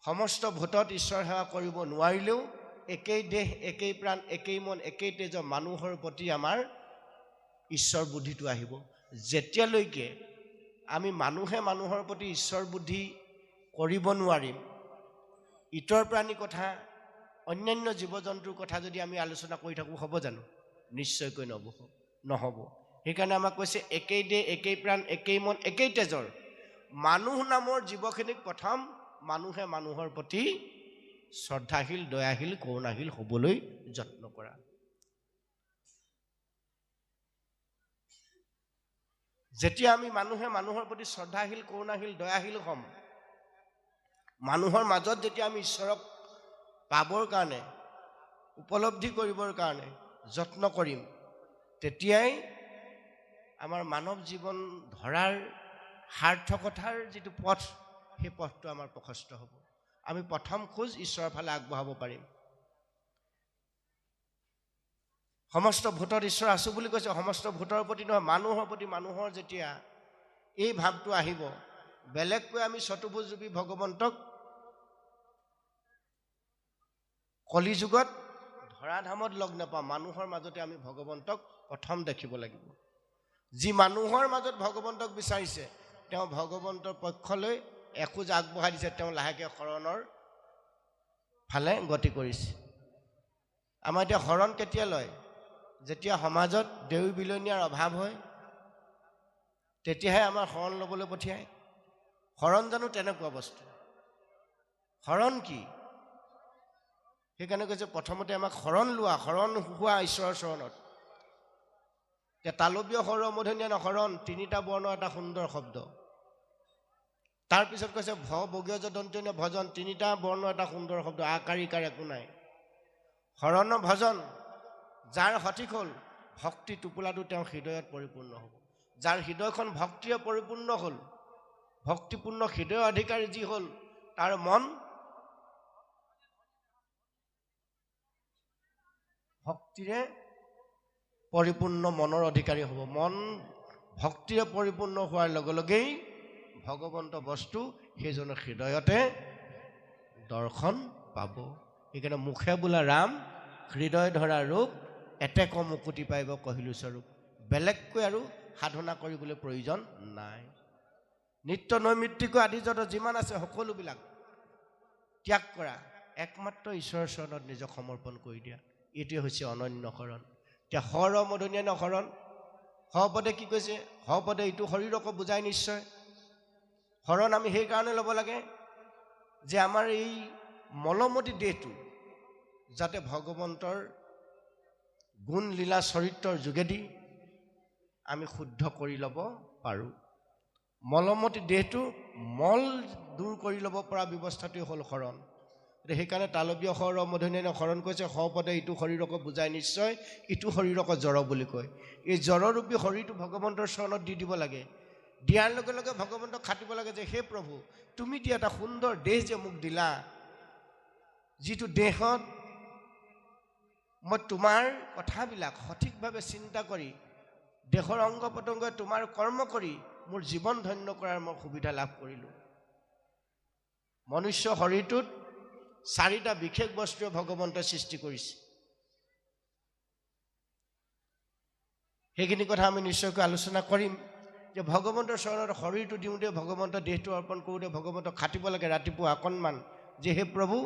সমস্ত ভূতত ঈশ্বৰ সেৱা কৰিব নোৱাৰিলেও একেই দেহ একেই প্ৰাণ একেই মন একেই তেজৰ মানুহৰ প্ৰতি আমাৰ ঈশ্বৰ বুদ্ধিটো আহিব। যেতিয়ালৈকে আমি মানুহে মানুহৰ প্ৰতি ঈশ্বৰ বুদ্ধি কৰিব নোৱাৰিম, ইতৰ প্ৰাণীৰ কথা অন্যান্য জীৱ জন্তুৰ কথা যদি আমি আলোচনা কৰি থাকোঁ, হ'ব জানো? নিশ্চয়কৈ নহ'ব। সেইকাৰণে আমাক কৈছে একেই দেহ একেই প্ৰাণ একেই মন একেই তেজৰ মানুহ নামৰ জীৱখিনিক প্ৰথম মানুহে মানুহৰ প্ৰতি শ্ৰদ্ধাশীল, দয়াশীল, কৰুণাশীল হ'বলৈ যত্ন কৰা। যেতিয়া আমি মানুহে মানুহৰ প্ৰতি শ্ৰদ্ধাশীল, কৰুণাশীল, দয়াশীল হ'ম, মানুহৰ মাজত যেতিয়া আমি ঈশ্বৰক পাবৰ কাৰণে, উপলব্ধি কৰিবৰ কাৰণে যত্ন কৰিম, তেতিয়াই আমাৰ মানৱ জীৱন ধৰাৰ সাৰ্থকতাৰ যিটো পথ, সেই পথটো আমাৰ প্ৰশস্ত হ'ব। আমি প্ৰথম খোজ ঈশ্বৰৰ ফালে আগবঢ়াব পাৰিম। সমস্ত ভূতত ঈশ্বৰ আছো বুলি কৈছে, সমস্ত ভূতৰ প্ৰতি নহয়, মানুহৰ প্ৰতি মানুহৰ যেতিয়া এই ভাৱটো আহিব, বেলেগকৈ আমি চতুৰ্ভুজৰূপী ভগৱন্তক কলিযুগত ধৰাধামত লগ নাপাওঁ। মানুহৰ মাজতে আমি ভগৱন্তক প্ৰথম দেখিব লাগিব। যি মানুহৰ মাজত ভগৱন্তক বিচাৰিছে, তেওঁ ভগৱন্তৰ পক্ষলৈ এখোজ আগবঢ়াই দিছে, তেওঁ লাহেকৈ শৰণৰ ফালে গতি কৰিছে। আমাৰ এতিয়া শৰণ কেতিয়া লয়? যেতিয়া সমাজত দেউৰী বিলনীয়াৰ অভাৱ হয়, তেতিয়াহে আমাৰ শৰণ ল'বলৈ পঠিয়ায়। শৰণ জানো তেনেকুৱা বস্তু? শৰণ কি? সেইকাৰণে কৈছে প্ৰথমতে আমাক শৰণ লোৱা, শৰণ হোৱা ঈশ্বৰৰ চৰণত। এতিয়া তালবীয় সৰ্বমধুনীয়া শৰণ, তিনিটা বৰ্ণ এটা সুন্দৰ শব্দ। তাৰপিছত কৈছে ভ বগীয় দন্তন্য ভজন, তিনিটা বৰ্ণ এটা সুন্দৰ শব্দ, আকাৰ ইকাৰ একো নাই। শৰণ ভজন যাৰ সঠিক হ'ল, ভক্তি টোপোলাটো তেওঁৰ হৃদয়ত পৰিপূৰ্ণ হ'ব। যাৰ হৃদয়খন ভক্তিৰে পৰিপূৰ্ণ হ'ল, ভক্তিপূৰ্ণ হৃদয়ৰ অধিকাৰী যি হ'ল, তাৰ মন ভক্তিৰে পৰিপূৰ্ণ মনৰ অধিকাৰী হ'ব। মন ভক্তিৰে পৰিপূৰ্ণ হোৱাৰ লগে লগেই ভগৱন্ত বস্তু সেইজনৰ হৃদয়তে দৰ্শন পাব। সেইকাৰণে মুখে বোলা ৰাম, হৃদয় ধৰা ৰূপ, এতেক মুকুতি পাইব কহিলো স্বৰূপ। বেলেগকৈ আৰু সাধনা কৰিবলৈ প্ৰয়োজন নাই। নিত্য নৈমিত্তিক আদি যত যিমান আছে সকলোবিলাক ত্যাগ কৰা, একমাত্ৰ ঈশ্বৰৰ চৰণত নিজক সমৰ্পণ কৰি দিয়া। এইটোৱে হৈছে অনন্য শৰণ। এতিয়া সৰ্বমধুনীয়া শৰণ, সপদে কি কৈছে? সপদে ইটো শৰীৰকো বুজাই নিশ্চয়। শৰণ আমি সেইকাৰণে ল'ব লাগে যে আমাৰ এই মলমতি দেহটো যাতে ভগৱন্তৰ গুণ লীলা চৰিত্ৰৰ যোগেদি আমি শুদ্ধ কৰি ল'ব পাৰোঁ। মলমতি দেহটো মল দূৰ কৰি ল'ব পৰা ব্যৱস্থাটোৱে হ'ল শৰণ। সেইকাৰণে তালবীয় সৰ্বমধুনীয়া শৰণ কৈছে সপদে ইটো শৰীৰকো বুজাই নিশ্চয়, ইটো শৰীৰকো জড় বুলি কয়। এই জড়ৰূপী শৰীৰটো ভগৱন্তৰ চৰণত দি দিব লাগে। দিয়াৰ লগে লগে ভগৱন্তক খাটিব লাগে যে হে প্ৰভু, তুমি দিয়া এটা সুন্দৰ দেহ যে মোক দিলা, যিটো দেহত মই তোমাৰ কথাবিলাক সঠিকভাৱে চিন্তা কৰি, দেহৰ অংগ প্ৰত্যংগই তোমাৰ কৰ্ম কৰি মোৰ জীৱন ধন্য কৰাৰ মই সুবিধা লাভ কৰিলোঁ। মনুষ্য শৰীৰটোত চাৰিটা বিশেষ বস্তুৱে ভগৱন্তই সৃষ্টি কৰিছে। সেইখিনি কথা আমি নিশ্চয়কৈ আলোচনা কৰিম যে ভগৱন্তৰ চৰণত শৰীৰটো দিওঁতে, ভগৱন্তৰ দেহটো অৰ্পণ কৰোঁতে ভগৱন্তক খাটিব লাগে ৰাতিপুৱা অকণমান যে হে প্ৰভু,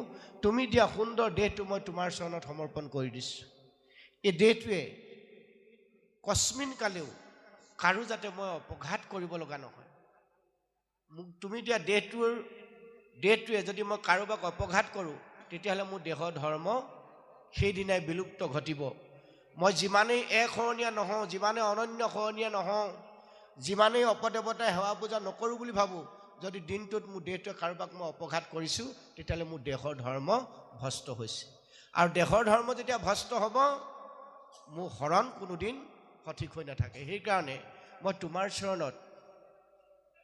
তুমি দিয়া সুন্দৰ দেহটো মই তোমাৰ চৰণত সমৰ্পণ কৰি দিছোঁ। এই দেহটোৱে কস্মিন কালেও কাৰো যাতে মই অপঘাত কৰিব লগা নহয়। মোক তুমি দিয়া দেহটোৱে যদি মই কাৰোবাক অপঘাত কৰোঁ, তেতিয়াহ'লে মোৰ দেহৰ ধৰ্ম সেইদিনাই বিলুপ্ত ঘটিব। মই যিমানেই একশৰণীয়া নহওঁ, যিমানেই অনন্য শৰণীয়া নহওঁ, যিমানেই অপদেৱতাই সেৱা পূজা নকৰোঁ বুলি ভাবোঁ, যদি দিনটোত মোৰ দেহটোৱে কাৰোবাক মই অপঘাত কৰিছোঁ, তেতিয়াহ'লে মোৰ দেহৰ ধৰ্ম ভ্ৰষ্ট হৈছে। আৰু দেহৰ ধৰ্ম যেতিয়া ভ্ৰষ্ট হ'ব, মোৰ শৰণ কোনোদিন সঠিক হৈ নাথাকে। সেইকাৰণে মই তোমাৰ চৰণত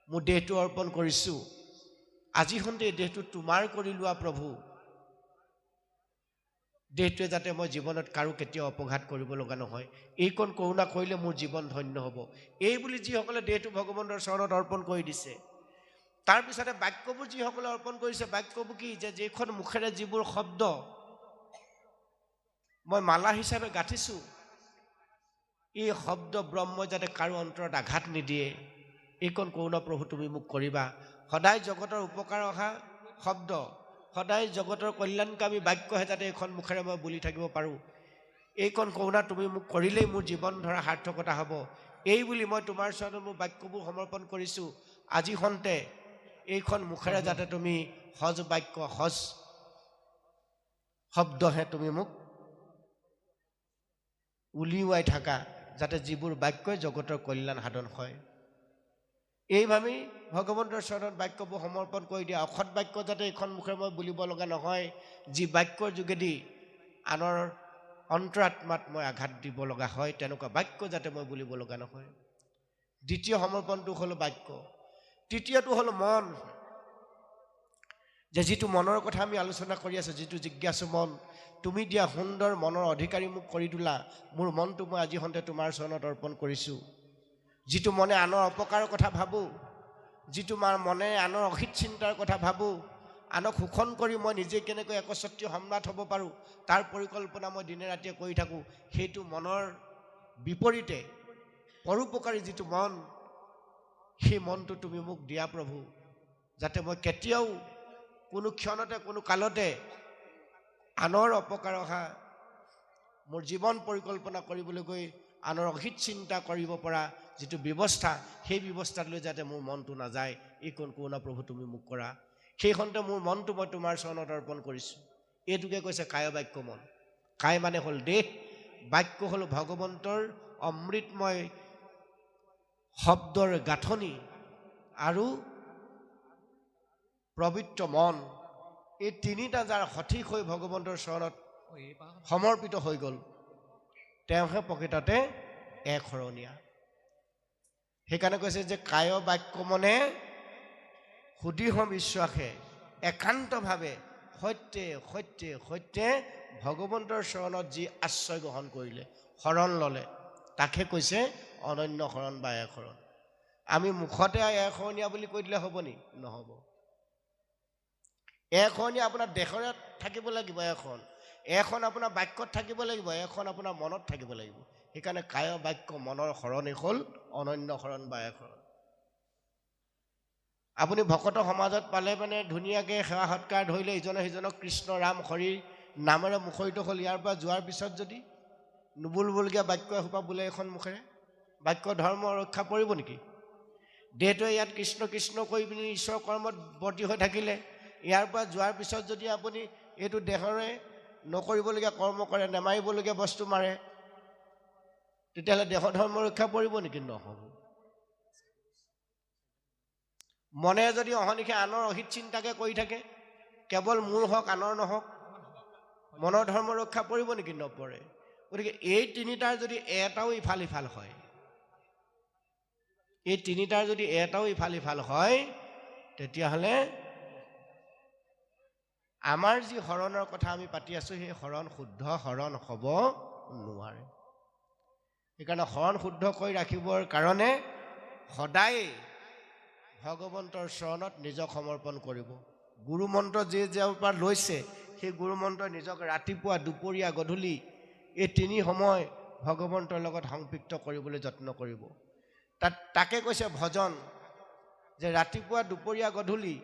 মোৰ দেহটো অৰ্পণ কৰিছোঁ। আজি সন্ধিয়া এই দেহটো তোমাৰ কৰি লোৱা প্ৰভু, দেহটোৱে যাতে মই জীৱনত কাৰো কেতিয়াও অপঘাত কৰিব লগা নহয়, এইকণ কৰোণা কৰিলে মোৰ জীৱন ধন্য হ'ব। এই বুলি যিসকলে দেহটো ভগৱন্তৰ চৰণত অৰ্পণ কৰি দিছে, তাৰপিছতে বাক্যবোৰ যিসকলে অৰ্পণ কৰিছে, বাক্যবোৰ কি? যে যিখন মুখেৰে যিবোৰ শব্দ মই মালা হিচাপে গাঁঠিছোঁ, এই শব্দ ব্ৰহ্মই যাতে কাৰো অন্তৰত আঘাত নিদিয়ে, এইকণ কৰোণা প্ৰভু তুমি মোক কৰিবা। সদায় জগতৰ উপকাৰ অহা শব্দ, সদায় জগতৰ কল্যাণকামী বাক্যহে যাতে এইখন মুখেৰে মই বুলি থাকিব পাৰোঁ, এইকণ কৰোণা তুমি মোক কৰিলেই মোৰ জীৱন ধৰা সাৰ্থকতা হ'ব। এই বুলি মই তোমাৰ চৰণত মোৰ বাক্যবোৰ সমৰ্পণ কৰিছোঁ। আজি সন্তে এইখন মুখেৰে যাতে তুমি সজ বাক্য সজ শব্দহে তুমি মোক উলিওৱাই থাকা, যাতে যিবোৰ বাক্যই জগতৰ কল্যাণ সাধন হয়। এই ভাবি ভগৱন্তৰ চৰণত বাক্যবোৰ সমৰ্পণ কৰি দিয়া। অসৎ বাক্য যাতে এইখন মুখে মই বুলিব লগা নহয়, যি বাক্যৰ যোগেদি আনৰ অন্তৰাত্মাত মই আঘাত দিব লগা হয়, তেনেকুৱা বাক্য যাতে মই বুলিব লগা নহয়। দ্বিতীয় সমৰ্পণটো হ'ল বাক্য। তৃতীয়টো হ'ল মন, যে যিটো মনৰ কথা আমি আলোচনা কৰি আছোঁ, যিটো জিজ্ঞাসু মন, তুমি দিয়া সুন্দৰ মনৰ অধিকাৰী মোক কৰি তোলা। মোৰ মনটো মই আজি সন্ধিয়া তোমাৰ চৰণত অৰ্পণ কৰিছোঁ। যিটো মনে আনৰ অপকাৰৰ কথা ভাবোঁ, যিটো মনে আনৰ অহিত চিন্তাৰ কথা ভাবোঁ, আনক শোষণ কৰি মই নিজে কেনেকৈ একচ্ছত্ৰীয় সম্ৰাট হ'ব পাৰোঁ, তাৰ পৰিকল্পনা মই দিনে ৰাতিয়ে কৰি থাকোঁ, সেইটো মনৰ বিপৰীতে পৰোপকাৰী যিটো মন, সেই মনটো তুমি মোক দিয়া প্ৰভু, যাতে মই কেতিয়াও কোনো ক্ষণতে কোনো কালতে আনৰ অপকাৰ অহা মোৰ জীৱন পৰিকল্পনা কৰিবলৈ গৈ আনৰ অহিত চিন্তা কৰিব পৰা যিটো ব্যৱস্থা, সেই ব্যৱস্থালৈ যাতে মোৰ মনটো নাযায়, এইকণ কৰোণা প্ৰভু তুমি মোক কৰা। সেইখনতে মোৰ মনটো মই তোমাৰ চৰণত অৰ্পণ কৰিছোঁ। এইটোকে কৈছে কায় বাক্য মন। কায় মানে হ'ল দেহ, বাক্য হ'ল ভগৱন্তৰ অমৃতময় শব্দৰ গাঁথনি আৰু পবিত্ৰ মন। এই তিনিটা যাৰ সঠিক হৈ ভগৱন্তৰ চৰণত সমৰ্পিত হৈ গ'ল, তেওঁহে প্ৰকৃততে একশৰণীয়া। সেইকাৰণে কৈছে যে কায় বাক্য মনে সুদৃঢ় বিশ্বাসে একান্তভাৱে সত্যে সত্যে সত্যে ভগৱন্তৰ চৰণত যি আশ্ৰয় গ্ৰহণ কৰিলে, শৰণ ল'লে, তাকে কৈছে অনন্য শৰণ বা একশৰণ। আমি মুখতে একশৰণীয়া বুলি কৈ দিলে হ'ব নি? নহ'ব। একশৰণীয়া আপোনাৰ দেশৰে থাকিব লাগিব, এখন আপোনাৰ বাক্যত থাকিব লাগিব, এখন আপোনাৰ মনত থাকিব লাগিব। সেইকাৰণে কায় বাক্য মনৰ শৰণেই হ'ল অনন্য শৰণ বা একশৰণ। আপুনি ভকত সমাজত পালে মানে ধুনীয়াকৈ সেৱা সৎকাৰ ধৰিলে, ইজনে সিজনক কৃষ্ণ ৰাম হৰি নামেৰে মুখৰিত হ'ল। ইয়াৰ পৰা যোৱাৰ পিছত যদি নুবুলবলগীয়া বাক্য এসোপা বোলে এখন মুখেৰে, বাক্য ধৰ্ম ৰক্ষা পৰিব নেকি? দেহটোৱে ইয়াত কৃষ্ণ কৃষ্ণ কৰি পিনি ঈশ্বৰ কৰ্মত বৰ্তি হৈ থাকিলে, ইয়াৰ পৰা যোৱাৰ পিছত যদি আপুনি এইটো দেহৰে নকৰিবলগীয়া কৰ্ম কৰে, নেমাৰিবলগীয়া বস্তু মাৰে, তেতিয়াহ'লে দেহ ধৰ্ম ৰক্ষা পৰিব নেকি? নহ'ব। মনে যদি অহনিশে আনৰ অহিত চিন্তাকে কৰি থাকে, কেৱল মোৰ হওক আনৰ নহওক, মনৰ ধৰ্ম ৰক্ষা পৰিব নেকি? নপৰে। গতিকে এই তিনিটাৰ যদি এটাও ইফাল সিফাল হয়, এই তিনিটাৰ যদি এটাও ইফাল সিফাল হয়, তেতিয়াহ'লে আমাৰ যি শৰণৰ কথা আমি পাতি আছোঁ, সেই শৰণ শুদ্ধ শৰণ হ'ব নোৱাৰে। সেইকাৰণে শৰণ শুদ্ধ কৰি ৰাখিবৰ কাৰণে সদায় ভগৱন্তৰ চৰণত নিজক সমৰ্পণ কৰিব। গুৰুমন্ত্ৰ যে যাৰ পৰা লৈছে, সেই গুৰুমন্ত্ৰ নিজক ৰাতিপুৱা দুপৰীয়া গধূলি এই তিনি সময় ভগৱন্তৰ লগত সংপৃক্ত কৰিবলৈ যত্ন কৰিব। তাকে কৈছে ভজন, যে ৰাতিপুৱা দুপৰীয়া গধূলি,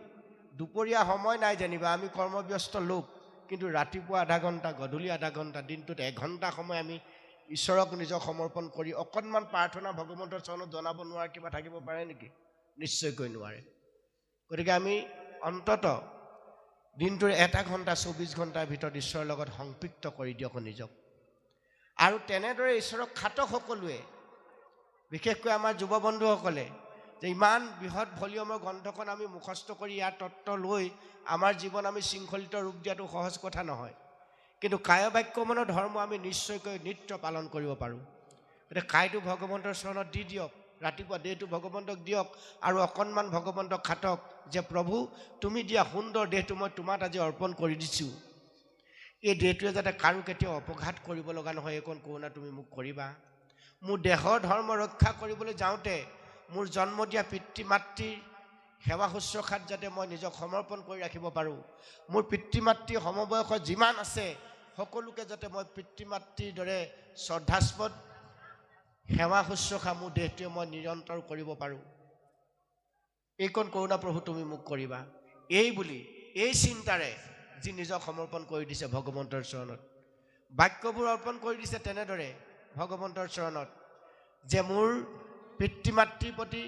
দুপৰীয়া সময় নাই যেনিবা, আমি কৰ্মব্যস্ত লোক, কিন্তু ৰাতিপুৱা আধা ঘণ্টা, গধূলি আধা ঘণ্টা, দিনটোত এঘণ্টা সময় আমি ঈশ্বৰক নিজক সমৰ্পণ কৰি অকণমান প্ৰাৰ্থনা ভগৱন্তৰ চৰণত জনাব নোৱাৰা কিবা থাকিব পাৰে নেকি? নিশ্চয়কৈ নোৱাৰে। গতিকে আমি অন্তত দিনটোৰ এটা ঘণ্টা 24 ঘণ্টাৰ ভিতৰত ঈশ্বৰৰ লগত সংপৃক্ত কৰি দিয়ক নিজক। আৰু তেনেদৰে ঈশ্বৰক খাটক সকলোৱে, বিশেষকৈ আমাৰ যুৱ বন্ধুসকলে, যে ইমান বৃহৎ ভলিউমৰ গ্ৰন্থখন আমি মুখস্থ কৰি ইয়াৰ তত্ত্ব লৈ আমাৰ জীৱন আমি শৃংখলিত ৰূপ দিয়াটো সহজ কথা নহয়। কিন্তু কায় বাক্য মনৰ ধৰ্ম আমি নিশ্চয়কৈ নিত্য পালন কৰিব পাৰোঁ। গতিকে কায়টো ভগৱন্তৰ চৰণত দি দিয়ক, ৰাতিপুৱা দেহটো ভগৱন্তক দিয়ক, আৰু অকণমান ভগৱন্তক খাটক, যে প্ৰভু তুমি দিয়া সুন্দৰ দেহটো মই তোমাত আজি অৰ্পণ কৰি দিছোঁ। এই দেহটোৱে যাতে কাৰো কেতিয়াও অপঘাত কৰিব লগা নহয়, এইকণ কৰোণা তুমি মোক কৰিবা। মোৰ দেহৰ ধৰ্ম ৰক্ষা কৰিবলৈ যাওঁতে মোৰ জন্ম দিয়া পিতৃ মাতৃৰ সেৱা শুশ্ৰূষাত যাতে মই নিজক সমৰ্পণ কৰি ৰাখিব পাৰোঁ। মোৰ পিতৃ মাতৃ সমবয়সৰ যিমান আছে, সকলোকে যাতে মই পিতৃ মাতৃৰ দৰে শ্ৰদ্ধাস্পদ সেৱা শুশ্ৰূষা মোৰ দেহটোৱে মই নিৰন্তৰ কৰিব পাৰোঁ। এইকণ কৰোণা প্ৰভু তুমি মোক কৰিবা। এই বুলি এই চিন্তাৰে যি নিজক সমৰ্পণ কৰি দিছে ভগৱন্তৰ চৰণত, বাক্যবোৰ অৰ্পণ কৰি দিছে তেনেদৰে ভগৱন্তৰ চৰণত, যে মোৰ পিতৃ মাতৃৰ প্ৰতি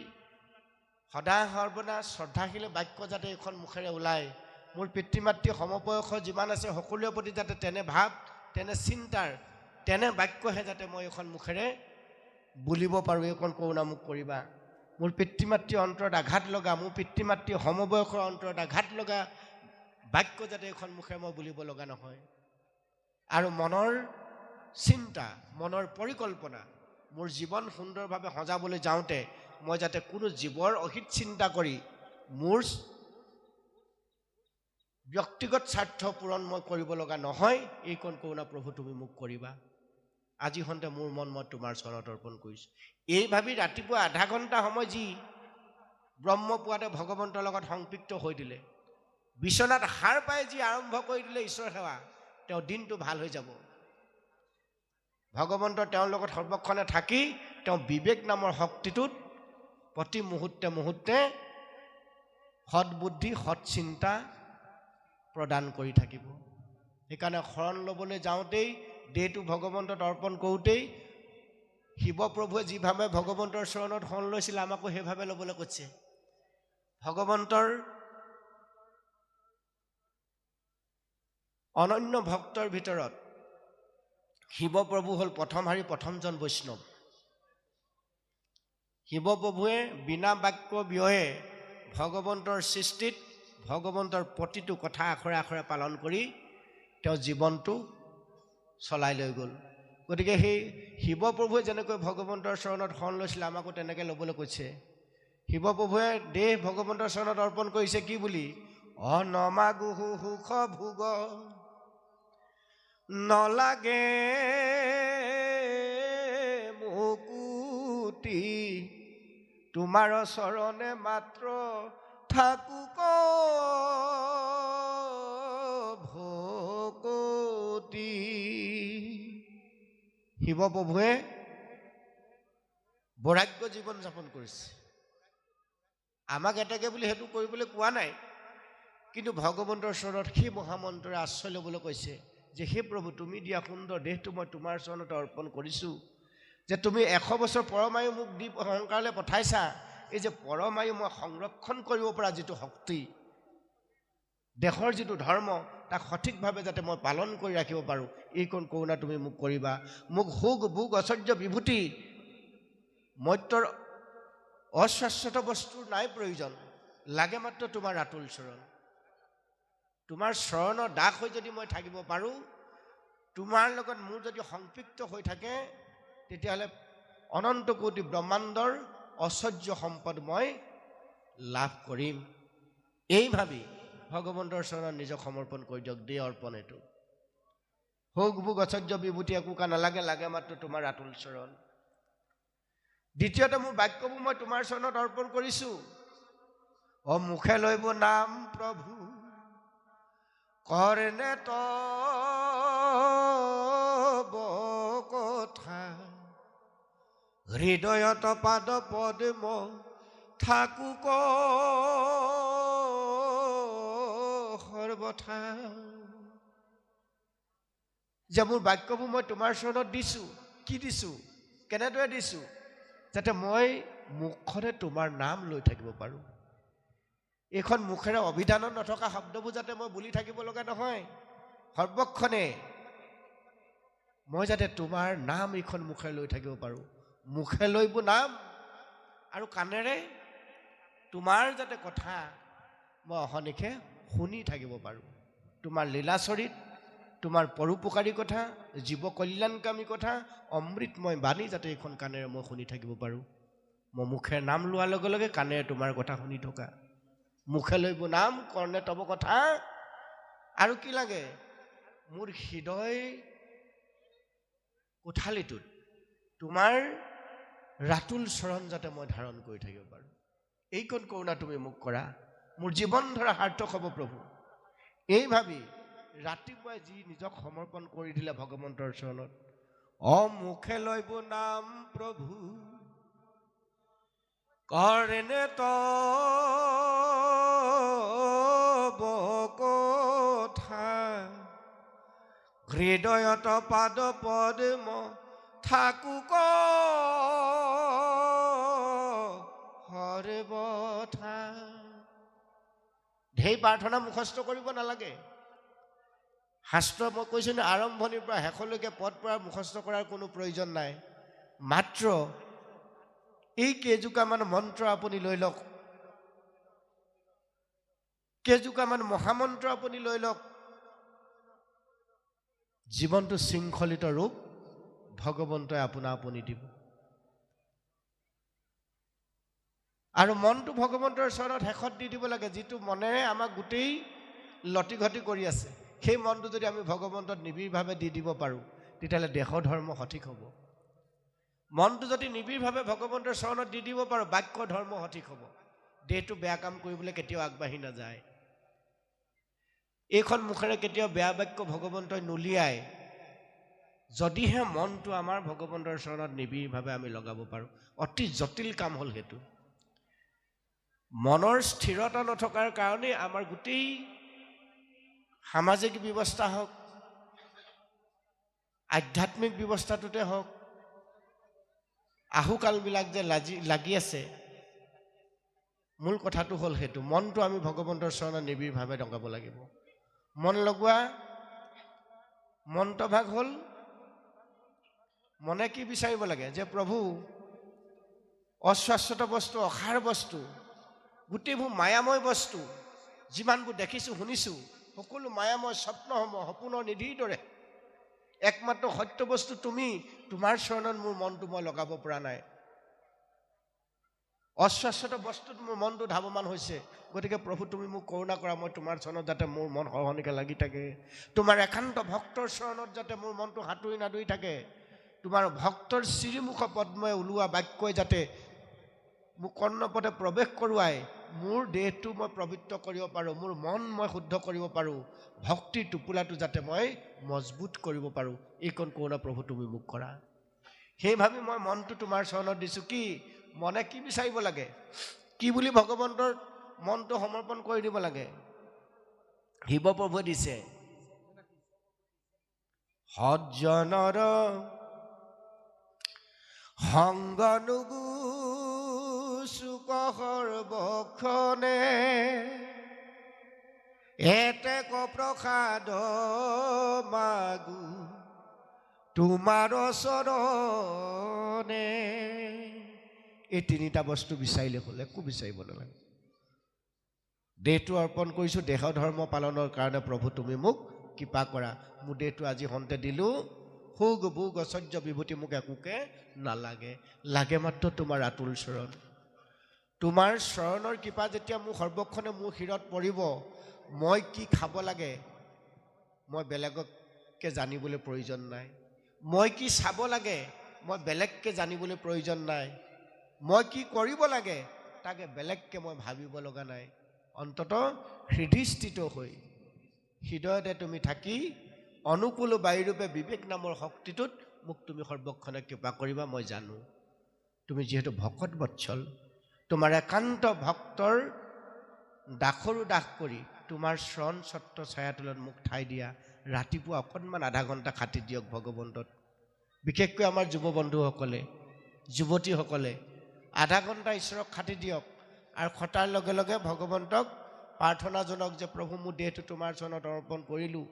সদা সৰ্বদা শ্ৰদ্ধাশীল বাক্য যাতে এইখন মুখেৰে ওলায়, মোৰ পিতৃ মাতৃ সমবয়স যিমান আছে সকলোৰে প্ৰতি যাতে তেনে ভাৱ, তেনে চিন্তাৰ, তেনে বাক্যহে যাতে মই এখন মুখেৰে বুলিব পাৰোঁ, এইকণ কৰোণা মোক কৰিবা। মোৰ পিতৃ মাতৃ অন্তৰত আঘাত লগা, মোৰ পিতৃ মাতৃ সমবয়সৰ অন্তৰত আঘাত লগা বাক্য যাতে এখন মুখেৰে মই বুলিব লগা নহয়। আৰু মনৰ চিন্তা, মনৰ পৰিকল্পনা, মোৰ জীৱন সুন্দৰভাৱে সজাবলৈ যাওঁতে মই যাতে কোনো জীৱৰ অহিত চিন্তা কৰি মোৰ ব্যক্তিগত স্বাৰ্থ পূৰণ মই কৰিব লগা নহয়, এইকণ কৰোণা প্ৰভু তুমি মোক কৰিবা। আজি সন্তে মোৰ মন মই তোমাৰ চৰণত অৰ্পণ কৰিছোঁ। এই ভাবি ৰাতিপুৱা আধা ঘণ্টা সময় যি ব্ৰহ্মপুৱাতে ভগৱন্তৰ লগত সংপৃক্ত হৈ দিলে, বিচনাত সাৰ পাই যি আৰম্ভ কৰি দিলে ঈশ্বৰ সেৱা, তেওঁ দিনটো ভাল হৈ যাব। ভগৱন্তৰ তেওঁৰ লগত সৰ্বক্ষণে থাকি তেওঁ বিবেক নামৰ শক্তিটোত প্ৰতি মুহূৰ্তে মুহূৰ্তে সৎবুদ্ধি, সৎ চিন্তা প্ৰদান কৰি থাকিব। সেইকাৰণে শৰণ ল'বলৈ যাওঁতেই, দেহটো ভগৱন্তত অৰ্পণ কৰোঁতেই শিৱপ্ৰভুৱে যিভাৱে ভগৱন্তৰ চৰণত শৰণ লৈছিলে আমাকো সেইভাৱে ল'বলৈ কৈছে। ভগৱন্তৰ অনন্য ভক্তৰ ভিতৰত শিৱপ্ৰভু হ'ল প্ৰথম শাৰী, প্ৰথমজন বৈষ্ণৱ। শিৱপ্ৰভুৱে বিনা বাক্য ব্যয়ে ভগৱন্তৰ সৃষ্টিত ভগৱন্তৰ প্ৰতিটো কথা আখৰে আখৰে পালন কৰি তেওঁ জীৱনটো চলাই লৈ গ'ল। গতিকে সেই শিৱপ্ৰভুৱে যেনেকৈ ভগৱন্তৰ চৰণত শৰণ লৈছিলে আমাকো তেনেকৈ ল'বলৈ কৈছে। শিৱপ্ৰভুৱে দেহ ভগৱন্তৰ চৰণত অৰ্পণ কৰিছে কি বুলি? অনমাগুহু সুখ ভোগ নলাগে মুকুতি, তোমাৰ চৰণে মাত্ৰ থাকুক ভকতি। শিৱপ্ৰভুৱে বৈৰাগ্য জীৱন যাপন কৰিছে। আমাক এটাকে বুলি সেইটো কৰিবলৈ কোৱা নাই, কিন্তু ভগৱন্তৰ চৰণত সেই মহামন্ত্ৰৰে আশ্ৰয় ল'বলৈ কৈছে যে হে প্ৰভু, তুমি দিয়া সুন্দৰ দেহটো মই তোমাৰ চৰণতে অৰ্পণ কৰিছোঁ। যে তুমি 100 বছৰ পৰমায়ু মোক দি সংসাৰলৈ পঠাইছা, এই যে পৰমায়ু মই সংৰক্ষণ কৰিব পৰা যিটো শক্তি, দেশৰ যিটো ধৰ্ম, তাক সঠিকভাৱে যাতে মই পালন কৰি ৰাখিব পাৰোঁ, এইকণ কৰোণা তুমি মোক কৰিবা। মোক সুখ ভোগ ঐশ্বৰ্য বিভূতি মৰ্ত্যৰ অশ্বাশ্বত বস্তুৰ নাই প্ৰয়োজন, লাগে মাত্ৰ তোমাৰ আতুল চৰণ। তোমাৰ চৰণৰ দাস হৈ যদি মই থাকিব পাৰোঁ, তোমাৰ লগত মোৰ যদি সংপৃক্ত হৈ থাকে, তেতিয়াহ'লে অনন্ত কোটি ব্ৰহ্মাণ্ডৰ ঐশ্বৰ্য সম্পদ মই লাভ কৰিম। এই ভাবি ভগৱন্তৰ চৰণত নিজক সমৰ্পণ কৰি দিয়ক। দেহ অৰ্পণ এইটো। সুখ ভোগ ঐশ্বৰ্য বিভূতি একো নালাগে, লাগে মাত্ৰ তোমাৰ আতুল চৰণ। দ্বিতীয়তে মোৰ বাক্যবোৰ মই তোমাৰ চৰণত অৰ্পণ কৰিছোঁ। মুখে লৈব নাম প্ৰভু কৰেনে তব কথা, হৃদয়ত পাদ পদ্ম থাকুক সৰ্বথা। যে মোৰ বাক্যবোৰ মই তোমাৰ চৰণত দিছোঁ। কি দিছোঁ? কেনেদৰে দিছোঁ? যাতে মই মুখখনে তোমাৰ নাম লৈ থাকিব পাৰোঁ। এইখন মুখেৰে অভিধানত নথকা শব্দবোৰ যাতে মই বুলি থাকিব লগা নহয়, সৰ্বক্ষণে মই যাতে তোমাৰ নাম এইখন মুখেৰে লৈ থাকিব পাৰোঁ। মুখে লৈব নাম আৰু কাণেৰে তোমাৰ যাতে কথা মই অহৰ্নিশে শুনি থাকিব পাৰোঁ। তোমাৰ লীলাচৰিত, তোমাৰ পৰোপকাৰী কথা, জীৱ কল্যাণকামী কথা, অমৃতময় বাণী যাতে এইখন কাণেৰে মই শুনি থাকিব পাৰোঁ। মই মুখেৰে নাম লোৱাৰ লগে লগে কাণেৰে তোমাৰ কথা শুনি থকা। মুখে লৈব নাম কৰ্ণে তব কথা, আৰু কি লাগে? মোৰ হৃদয় কোঠালিটোত তোমাৰ ৰাতুল চৰণ যাতে মই ধাৰণ কৰি থাকিব পাৰোঁ। এইকণ কৰোণা তুমি মোক কৰা, মোৰ জীৱন ধৰা সাৰ্থক হ'ব প্ৰভু। এই ভাবি ৰাতিপুৱাই যি নিজক সমৰ্পণ কৰি দিলে ভগৱন্তৰ চৰণত, মুখে লৈব নাম প্ৰভু কৰেনে তব কথা, হৃদয়ত পাদ পদ্ম থাকুক সৰ্বথা। ঢেৰ প্ৰাৰ্থনা মুখস্থ কৰিব নালাগে। শাস্ত্ৰ মই কৈছোঁ ন, আৰম্ভণিৰ পৰা শেষলৈকে পদ পৰা মুখস্থ কৰাৰ কোনো প্ৰয়োজন নাই। মাত্ৰ এই কেইজোকামান মন্ত্ৰ আপুনি লৈ লওক, কেইজোকামান মহামন্ত্ৰ আপুনি লৈ লওক, জীৱনটো শৃংখলিত ৰূপ ভগৱন্তই আপুনি দিব। আৰু মনটো ভগৱন্তৰ চৰণত শেষত দি দিব লাগে। যিটো মনেৰে আমাক গোটেই লতিঘটি কৰি আছে, সেই মনটো যদি আমি ভগৱন্তত নিবিড়ভাৱে দি দিব পাৰোঁ, তেতিয়াহ'লে দেহ ধৰ্ম সঠিক হ'ব। মনটো যদি নিবিড়ভাৱে ভগৱন্তৰ চৰণত দি দিব পাৰোঁ, বাক্য ধৰ্ম সঠিক হ'ব। দেহটো বেয়া কাম কৰিবলৈ কেতিয়াও আগবাঢ়ি নাযায়। এইখন মুখেৰে কেতিয়াও বেয়া বাক্য ভগৱন্তই নুলিয়ায়, যদিহে মনটো আমাৰ ভগৱন্তৰ চৰণত নিবিড়ভাৱে আমি লগাব পাৰোঁ। অতি জটিল কাম হ'ল সেইটো। মনৰ স্থিৰতা নথকাৰ কাৰণেই আমাৰ গোটেই সামাজিক ব্যৱস্থা হওক, আধ্যাত্মিক ব্যৱস্থাটোতে হওক, আহুকালবিলাক যে লাগি আছে, মূল কথাটো হ'ল সেইটো। মনটো আমি ভগৱন্তৰ চৰণত নিবিড়ভাৱে লগাব লাগিব। মন লগোৱা মন্ত্ৰভাগ হ'ল, মনে কি বিচাৰিব লাগে? যে প্ৰভু, অশ্বাশ্বত বস্তু, অসাৰ বস্তু, গোটেইবোৰ মায়াময় বস্তু, যিমানবোৰ দেখিছোঁ শুনিছোঁ, সকলো মায়াময় স্বপ্নসমূহ সপোনৰ নিধিৰ দৰে। একমাত্ৰ সত্য বস্তু তুমি, তোমাৰ চৰণত মোৰ মনটো মই লগাব পৰা নাই। অশ্বাশ্বত বস্তুত মোৰ মনটো ধাৱমান হৈছে। গতিকে প্ৰভু, তুমি মোক কৰোণা কৰা, মই তোমাৰ চৰণত যাতে মোৰ মন সৰহনিকে লাগি থাকে। তোমাৰ একান্ত ভক্তৰ চৰণত যাতে মোৰ মনটো সাঁতুৰি নাদুৰি থাকে। তোমাৰ ভক্তৰ শ্ৰীমুখ পদ্মই ওলোৱা বাক্যই যাতে মোক কৰ্ণপদে প্ৰৱেশ কৰোৱাই মোৰ দেহটো মই পবিত্ৰ কৰিব পাৰোঁ, মোৰ মন মই শুদ্ধ কৰিব পাৰোঁ, ভক্তিৰ টোপোলাটো যাতে মই মজবুত কৰিব পাৰোঁ। এইকণ কৰোণা প্ৰভু তুমি মোক কৰা। সেই ভাবি মই মনটো তোমাৰ চৰণত দিছোঁ। কি মনে কি বিচাৰিব লাগে, কি বুলি ভগৱন্তৰ মনটো সমৰ্পণ কৰি দিব লাগে? শিৱ প্ৰভুৱে দিছে, সজ্জনৰ সংগ নুগুচুক সৰ্বক্ষণে, এতেক প্ৰসাদ মাগো তোমাৰ চৰণে। এই তিনিটা বস্তু বিচাৰিলে হ'ল, একো বিচাৰিব নালাগে। দেহটো অৰ্পণ কৰিছোঁ দেহ ধৰ্ম পালনৰ কাৰণে। প্ৰভু তুমি মোক কৃপা কৰা। মোৰ দেহটো আজি হন্তে দিলোঁ, ভোগ ভোগ ঐশ্বৰ্য বিভূতি মোক একোকে নালাগে, লাগে মাত্ৰ তোমাৰ আতুল চৰণ। তোমাৰ চৰণৰ কৃপা যেতিয়া মোৰ সৰ্বক্ষণে মোৰ শিৰত পৰিব, মই কি খাব লাগে মই বেলেগকে জানিবলৈ প্ৰয়োজন নাই। মই কি চাব লাগে মই বেলেগকে জানিবলৈ প্ৰয়োজন নাই। মই কি কৰিব লাগে তাকে বেলেগকে মই ভাবিব লগা নাই। অন্ততঃ হৃদয়স্থিত হৈ হৃদয়তে তুমি থাকি অনুকূল বায়ুৰূপে বিবেক নামৰ শক্তিটোত মোক তুমি সৰ্বক্ষণে কৃপা কৰিবা। মই জানো তুমি যিহেতু ভকত বৎসল, তোমাৰ একান্ত ভক্তৰ দাসৰো দাস কৰি তোমাৰ শৰণ ছত্ৰ ছায়াতলত মোক ঠাই দিয়া। ৰাতিপুৱা অকণমান আধা ঘণ্টা খাটি দিয়ক ভগৱন্তত। বিশেষকৈ আমাৰ যুৱ বন্ধুসকলে, যুৱতীসকলে আধা ঘণ্টা ঈশ্বৰক খাটি দিয়ক। আৰু খটাৰ লগে লগে ভগৱন্তক প্ৰাৰ্থনা জনাওক যে প্ৰভু, মোৰ দেহটো তোমাৰ চৰণত অৰ্পণ কৰিলোঁ।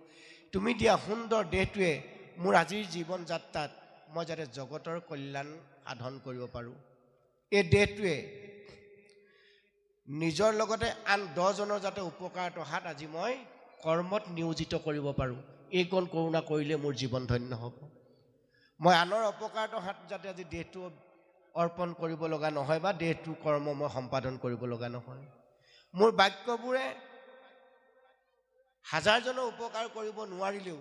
তুমি দিয়া সুন্দৰ দেহটোৱে মোৰ আজিৰ জীৱন যাত্ৰাত মই যাতে জগতৰ কল্যাণ সাধন কৰিব পাৰোঁ। এই দেহটোৱে নিজৰ লগতে আন 10 জনৰ যাতে উপকাৰত অহাত আজি মই কৰ্মত নিয়োজিত কৰিব পাৰোঁ। এইকণ কৰোণা কৰিলে মোৰ জীৱন ধন্য হ'ব। মই আনৰ অপকাৰত অহাত যাতে আজি দেহটো অৰ্পণ কৰিব লগা নহয় বা দেহটো কৰ্ম মই সম্পাদন কৰিব লগা নহয়। মোৰ বাক্যবোৰে হাজাৰজনৰ উপকাৰ কৰিব নোৱাৰিলেও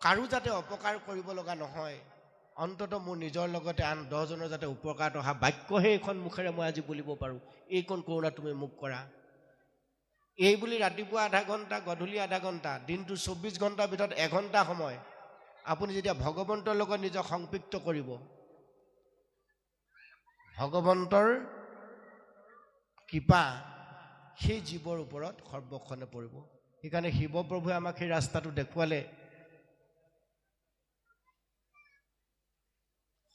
কাৰো যাতে অপকাৰ কৰিব লগা নহয়। অন্ততঃ মোৰ নিজৰ লগতে আন 10 জনৰ যাতে উপকাৰত অহা বাক্যহে এইখন মুখেৰে মই আজি বুলিব পাৰোঁ। এইকণ কৰোণা তুমি মোক কৰা। এই বুলি ৰাতিপুৱা আধা ঘণ্টা, গধূলি আধা ঘণ্টা, দিনটো 24 ঘণ্টাৰ ভিতৰত 1 ঘণ্টা সময় আপুনি যেতিয়া ভগৱন্তৰ লগত নিজক সংপৃক্ত কৰিব, ভগৱন্তৰ কৃপা সেই জীৱৰ ওপৰত সৰ্বক্ষণে পৰিব। সেইকাৰণে শিৱ প্ৰভুৱে আমাক সেই ৰাস্তাটো দেখুৱালে।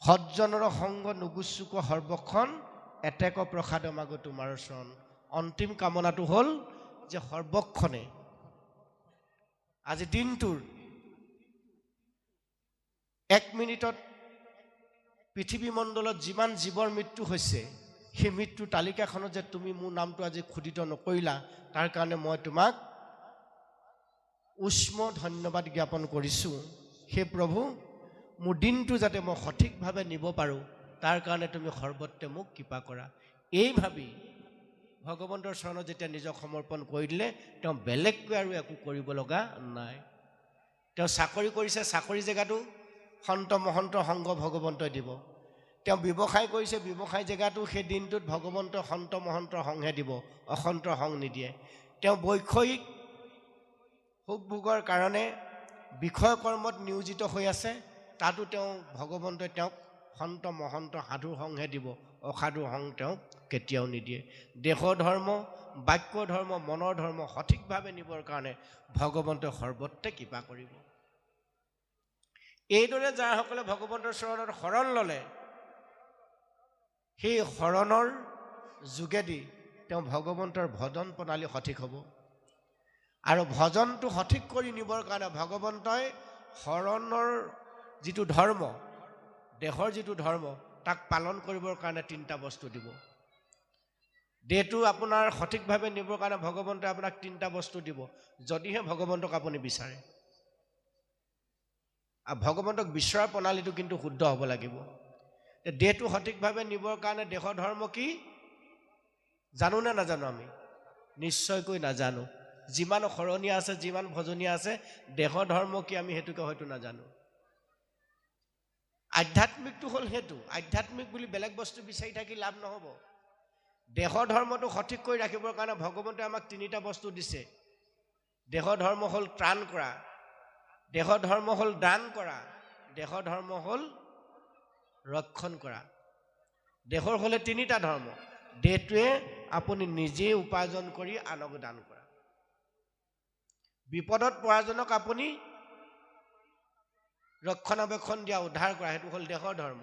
সজ্জনৰ সংগ নুগুচুক সৰ্বক্ষণ, এতেক প্ৰসাদ মাগো তোমাৰ চৰণ। অন্তিম কামনাটো হ'ল যে সৰ্বক্ষণে আজি দিনটোৰ 1 মিনিটত পৃথিৱী মণ্ডলত যিমান জীৱৰ মৃত্যু হৈছে সেই মৃত্যুৰ তালিকাখনত যে তুমি মোৰ নামটো আজি খোদিত নকৰিলা তাৰ কাৰণে মই তোমাক উষ্ম ধন্যবাদ জ্ঞাপন কৰিছোঁ। হে প্ৰভু, মোৰ দিনটো যাতে মই সঠিকভাৱে নিব পাৰোঁ তাৰ কাৰণে তুমি সৰ্বত্ৰে মোক কৃপা কৰা। এই ভাবি ভগৱন্তৰ চৰণত যেতিয়া নিজক সমৰ্পণ কৰি দিলে তেওঁ বেলেগকৈ আৰু একো কৰিব লগা নাই। তেওঁ চাকৰি কৰিছে, চাকৰি জেগাটো সন্ত মহন্তৰ সংগ ভগৱন্তই দিব। তেওঁ ব্যৱসায় কৰিছে, ব্যৱসায় জেগাটো সেই দিনটোত ভগৱন্তৰ সন্ত মহন্তৰ সংহে দিব, অসন্তৰ সং নিদিয়ে। তেওঁ বৈষয়িক সুখ ভোগৰ কাৰণে বিষয় কৰ্মত নিয়োজিত হৈ আছে, তাতো তেওঁ ভগৱন্তই তেওঁক সন্ত মহন্ত সাধুৰ সংহে দিব, অসাধুৰ সং তেওঁক কেতিয়াও নিদিয়ে। দেশৰ ধৰ্ম, বাক্য ধৰ্ম, মনৰ ধৰ্ম সঠিকভাৱে নিবৰ কাৰণে ভগৱন্তই সৰ্বত্ৰে কৃপা কৰিব। এইদৰে যাৰসকলে ভগৱন্তৰ চৰণত শৰণ ল'লে সেই শৰণৰ যোগেদি তেওঁ ভগৱন্তৰ ভজন প্ৰণালী সঠিক হ'ব। আৰু ভজনটো সঠিক কৰি নিবৰ কাৰণে ভগৱন্তই শৰণৰ যিটো ধৰ্ম, দেহৰ যিটো ধৰ্ম তাক পালন কৰিবৰ কাৰণে 3টা বস্তু দিব। দেহটো আপোনাৰ সঠিকভাৱে নিবৰ কাৰণে ভগৱন্তই আপোনাক 3টা বস্তু দিব, যদিহে ভগৱন্তক আপুনি বিচাৰে। আৰু ভগৱন্তক বিচৰাৰ প্ৰণালীটো কিন্তু শুদ্ধ হ'ব লাগিব। দেহটো সঠিকভাৱে নিবৰ কাৰণে দেহৰ ধৰ্ম কি জানো নে নাজানো? আমি নিশ্চয়কৈ নাজানো। যিমান শৰণীয়া আছে, যিমান ভজনীয়া আছে, দেহৰ ধৰ্ম কি আমি সেইটোকে হয়তো নাজানো। আধ্যাত্মিকটো হ'ল সেইটো। আধ্যাত্মিক বুলি বেলেগ বস্তু বিচাৰি থাকি লাভ নহ'ব। দেহৰ ধৰ্মটো সঠিক কৰি ৰাখিবৰ কাৰণে ভগৱন্তই আমাক 3টা বস্তু দিছে। দেহৰ ধৰ্ম হ'ল ত্ৰাণ কৰা, দেহৰ ধৰ্ম হ'ল দান কৰা, দেহৰ ধৰ্ম হ'ল ৰক্ষণ কৰা। দেহৰ হ'লে 3টা ধৰ্ম। দেহটোৱে আপুনি নিজে উপাৰ্জন কৰি আনক দান কৰা, বিপদত পৰাজনক আপুনি ৰক্ষণাবেক্ষণ দিয়া, উদ্ধাৰ কৰা, সেইটো হ'ল দেহৰ ধৰ্ম।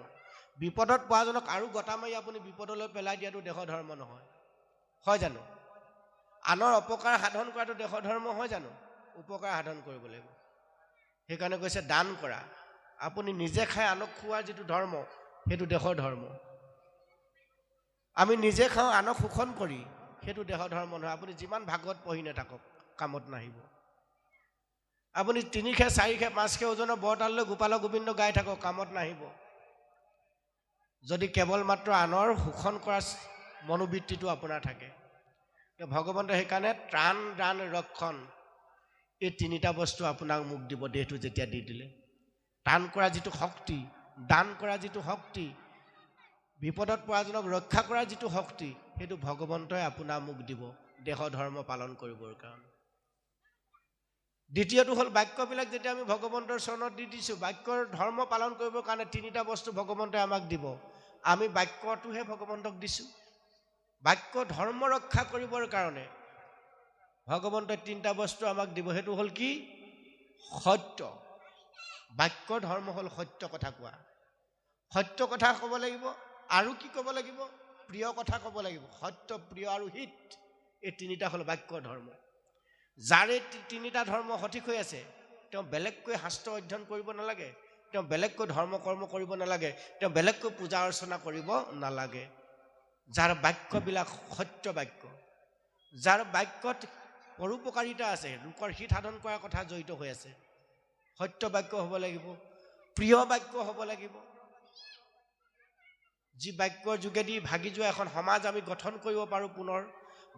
বিপদত পৰাজনক আৰু গতা মাৰি আপুনি বিপদলৈ পেলাই দিয়াটো দেহৰ ধৰ্ম নহয়, হয় জানো? আনৰ অপকাৰ সাধন কৰাটো দেহৰ ধৰ্ম হয় জানো? উপকাৰ সাধন কৰিব লাগিব। সেইকাৰণে কৈছে দান কৰা। আপুনি নিজে খাই আনক খোৱাৰ যিটো ধৰ্ম সেইটো দেহৰ ধৰ্ম। আমি নিজে খাওঁ আনক শোষণ কৰি, সেইটো দেহৰ ধৰ্ম নহয়। আপুনি যিমান ভাগৱত পঢ়ি নাথাকক কামত নাহিব। আপুনি 3 খে 4 খে 5 খে ওজনৰ বৰতাললৈ গোপাল গোবিন্দ গাই থাকক, কামত নাহিব। যদি কেৱল মাত্ৰ আনৰ শোষণ কৰা মনোবৃত্তিটো আপোনাৰ থাকে। ভগৱন্তই সেইকাৰণে ত্ৰাণ, দান, ৰক্ষণ এই 3টা বস্তু আপোনাক মোক দিব। দেহটো যেতিয়া দি দিলে, ত্ৰাণ কৰা যিটো শক্তি, দান কৰা যিটো শক্তি, বিপদত পৰাজনক ৰক্ষা কৰাৰ যিটো শক্তি, সেইটো ভগৱন্তই আপোনাক মোক দিব দেহৰ ধৰ্ম পালন কৰিবৰ কাৰণে। দ্বিতীয়টো হ'ল বাক্যবিলাক যেতিয়া আমি ভগৱন্তৰ চৰণত দি দিছোঁ, বাক্যৰ ধৰ্ম পালন কৰিবৰ কাৰণে 3টা বস্তু ভগৱন্তই আমাক দিব। আমি বাক্যটোহে ভগৱন্তক দিছোঁ। বাক্য ধৰ্ম ৰক্ষা কৰিবৰ কাৰণে ভগৱন্তই 3টা বস্তু আমাক দিব। সেইটো হ'ল কি? সত্য। বাক্যৰ ধৰ্ম হ'ল সত্য কথা কোৱা। সত্য কথা ক'ব লাগিব। আৰু কি ক'ব লাগিব? প্ৰিয় কথা ক'ব লাগিব। সত্য, প্ৰিয় আৰু হিত, এই 3টা হ'ল বাক্যৰ ধৰ্ম। যাৰে 3টা ধৰ্ম সঠিক হৈ আছে তেওঁ বেলেগকৈ শাস্ত্ৰ অধ্যয়ন কৰিব নালাগে, তেওঁ বেলেগকৈ ধৰ্ম কৰ্ম কৰিব নালাগে, তেওঁ বেলেগকৈ পূজা অৰ্চনা কৰিব নালাগে। যাৰ বাক্যবিলাক সত্য বাক্য, যাৰ বাক্যত পৰোপকাৰিতা আছে, লোকৰ হিত সাধন কৰাৰ কথা জড়িত হৈ আছে, সত্য বাক্য হ'ব লাগিব, প্ৰিয় বাক্য হ'ব লাগিব। যি বাক্যৰ যোগেদি ভাগি যোৱা এখন সমাজ আমি গঠন কৰিব পাৰোঁ, পুনৰ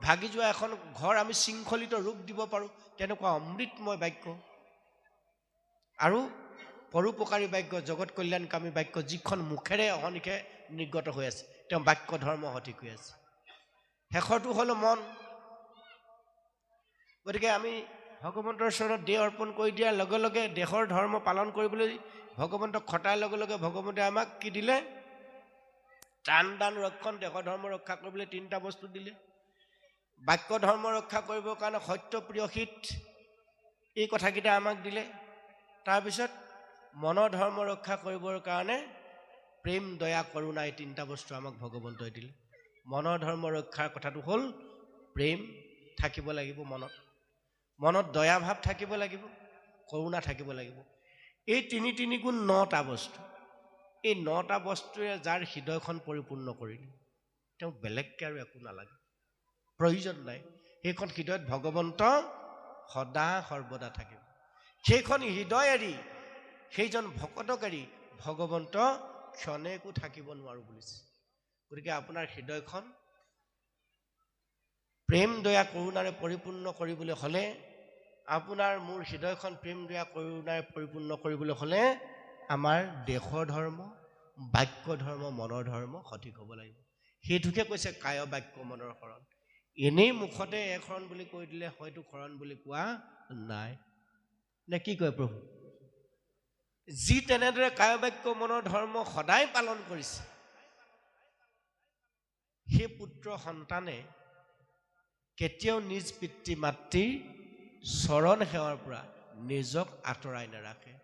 ভাগি যোৱা এখন ঘৰ আমি শৃংখলিত ৰূপ দিব পাৰোঁ, তেনেকুৱা অমৃতময় বাক্য। আৰু পৰোপকাৰী বাক্য, জগত কল্যাণকামী বাক্য, যিখন মুখেৰে অহনিশে নিৰ্গত হৈ আছে, তেওঁ বাক্য ধৰ্ম সঠিক হৈ আছে। শেষৰটো হ'ল মন। গতিকে আমি ভগৱন্তৰ চৰণত দেহ অৰ্পণ কৰি দিয়াৰ লগে লগে দেহৰ ধৰ্ম পালন কৰিবলৈ ভগৱন্তক খটাৰ লগে লগে ভগৱন্তে আমাক কি দিলে? ত্ৰাণ, দান, ৰক্ষণ। দেহৰ ধৰ্ম ৰক্ষা কৰিবলৈ 3টা বস্তু দিলে। বাক্য ধৰ্ম ৰক্ষা কৰিবৰ কাৰণে সত্য, প্ৰিয়, হিত, এই কথাকেইটা আমাক দিলে। তাৰপিছত মনৰ ধৰ্ম ৰক্ষা কৰিবৰ কাৰণে প্ৰেম, দয়া, কৰুণা, এই 3টা বস্তু আমাক ভগৱন্তই দিলে। মনৰ ধৰ্ম ৰক্ষাৰ কথাটো হ'ল প্ৰেম, থাকিব লাগিব মনত মনত দয়া ভাৱ থাকিব লাগিব কৰুণা থাকিব লাগিব এই তিনি গুণ 9টা বস্তু এই 9টা বস্তুৰে যাৰ হৃদয়খন পৰিপূৰ্ণ কৰিলে তেওঁ বেলেগকে আৰু একো নালাগে প্ৰয়োজন নাই সেইখন হৃদয়ত ভগৱন্ত সদা সৰ্বদা থাকিব সেইখন হৃদয় এৰি সেইজন ভকতক এৰি ভগৱন্ত ক্ষণেকো থাকিব নোৱাৰো বুলিছে গতিকে আপোনাৰ হৃদয়খন প্ৰেম দয়া কৰুণাৰে পৰিপূৰ্ণ কৰিবলৈ হলে আপোনাৰ মোৰ হৃদয়খন প্ৰেম দয়া কৰুণাৰে পৰিপূৰ্ণ কৰিবলৈ হলে আমাৰ দেহৰ ধৰ্ম বাক্য ধৰ্ম মনৰ ধৰ্ম সঠিক হ'ব লাগিব সেইটোকে কৈছে কায় বাক্য মনৰ শৰণ এনেই মুখতে শৰণ বুলি কৈ দিলে হয়তো শৰণ বুলি কোৱা নাই নে কি কয় প্ৰভু যি তেনেদৰে কায় বাক্য মনৰ ধৰ্ম সদায় পালন কৰিছে সেই পুত্ৰ সন্তানে কেতিয়াও নিজ পিতৃ মাতৃৰ চৰণ সেৱাৰ পৰা নিজক আঁতৰাই নাৰাখে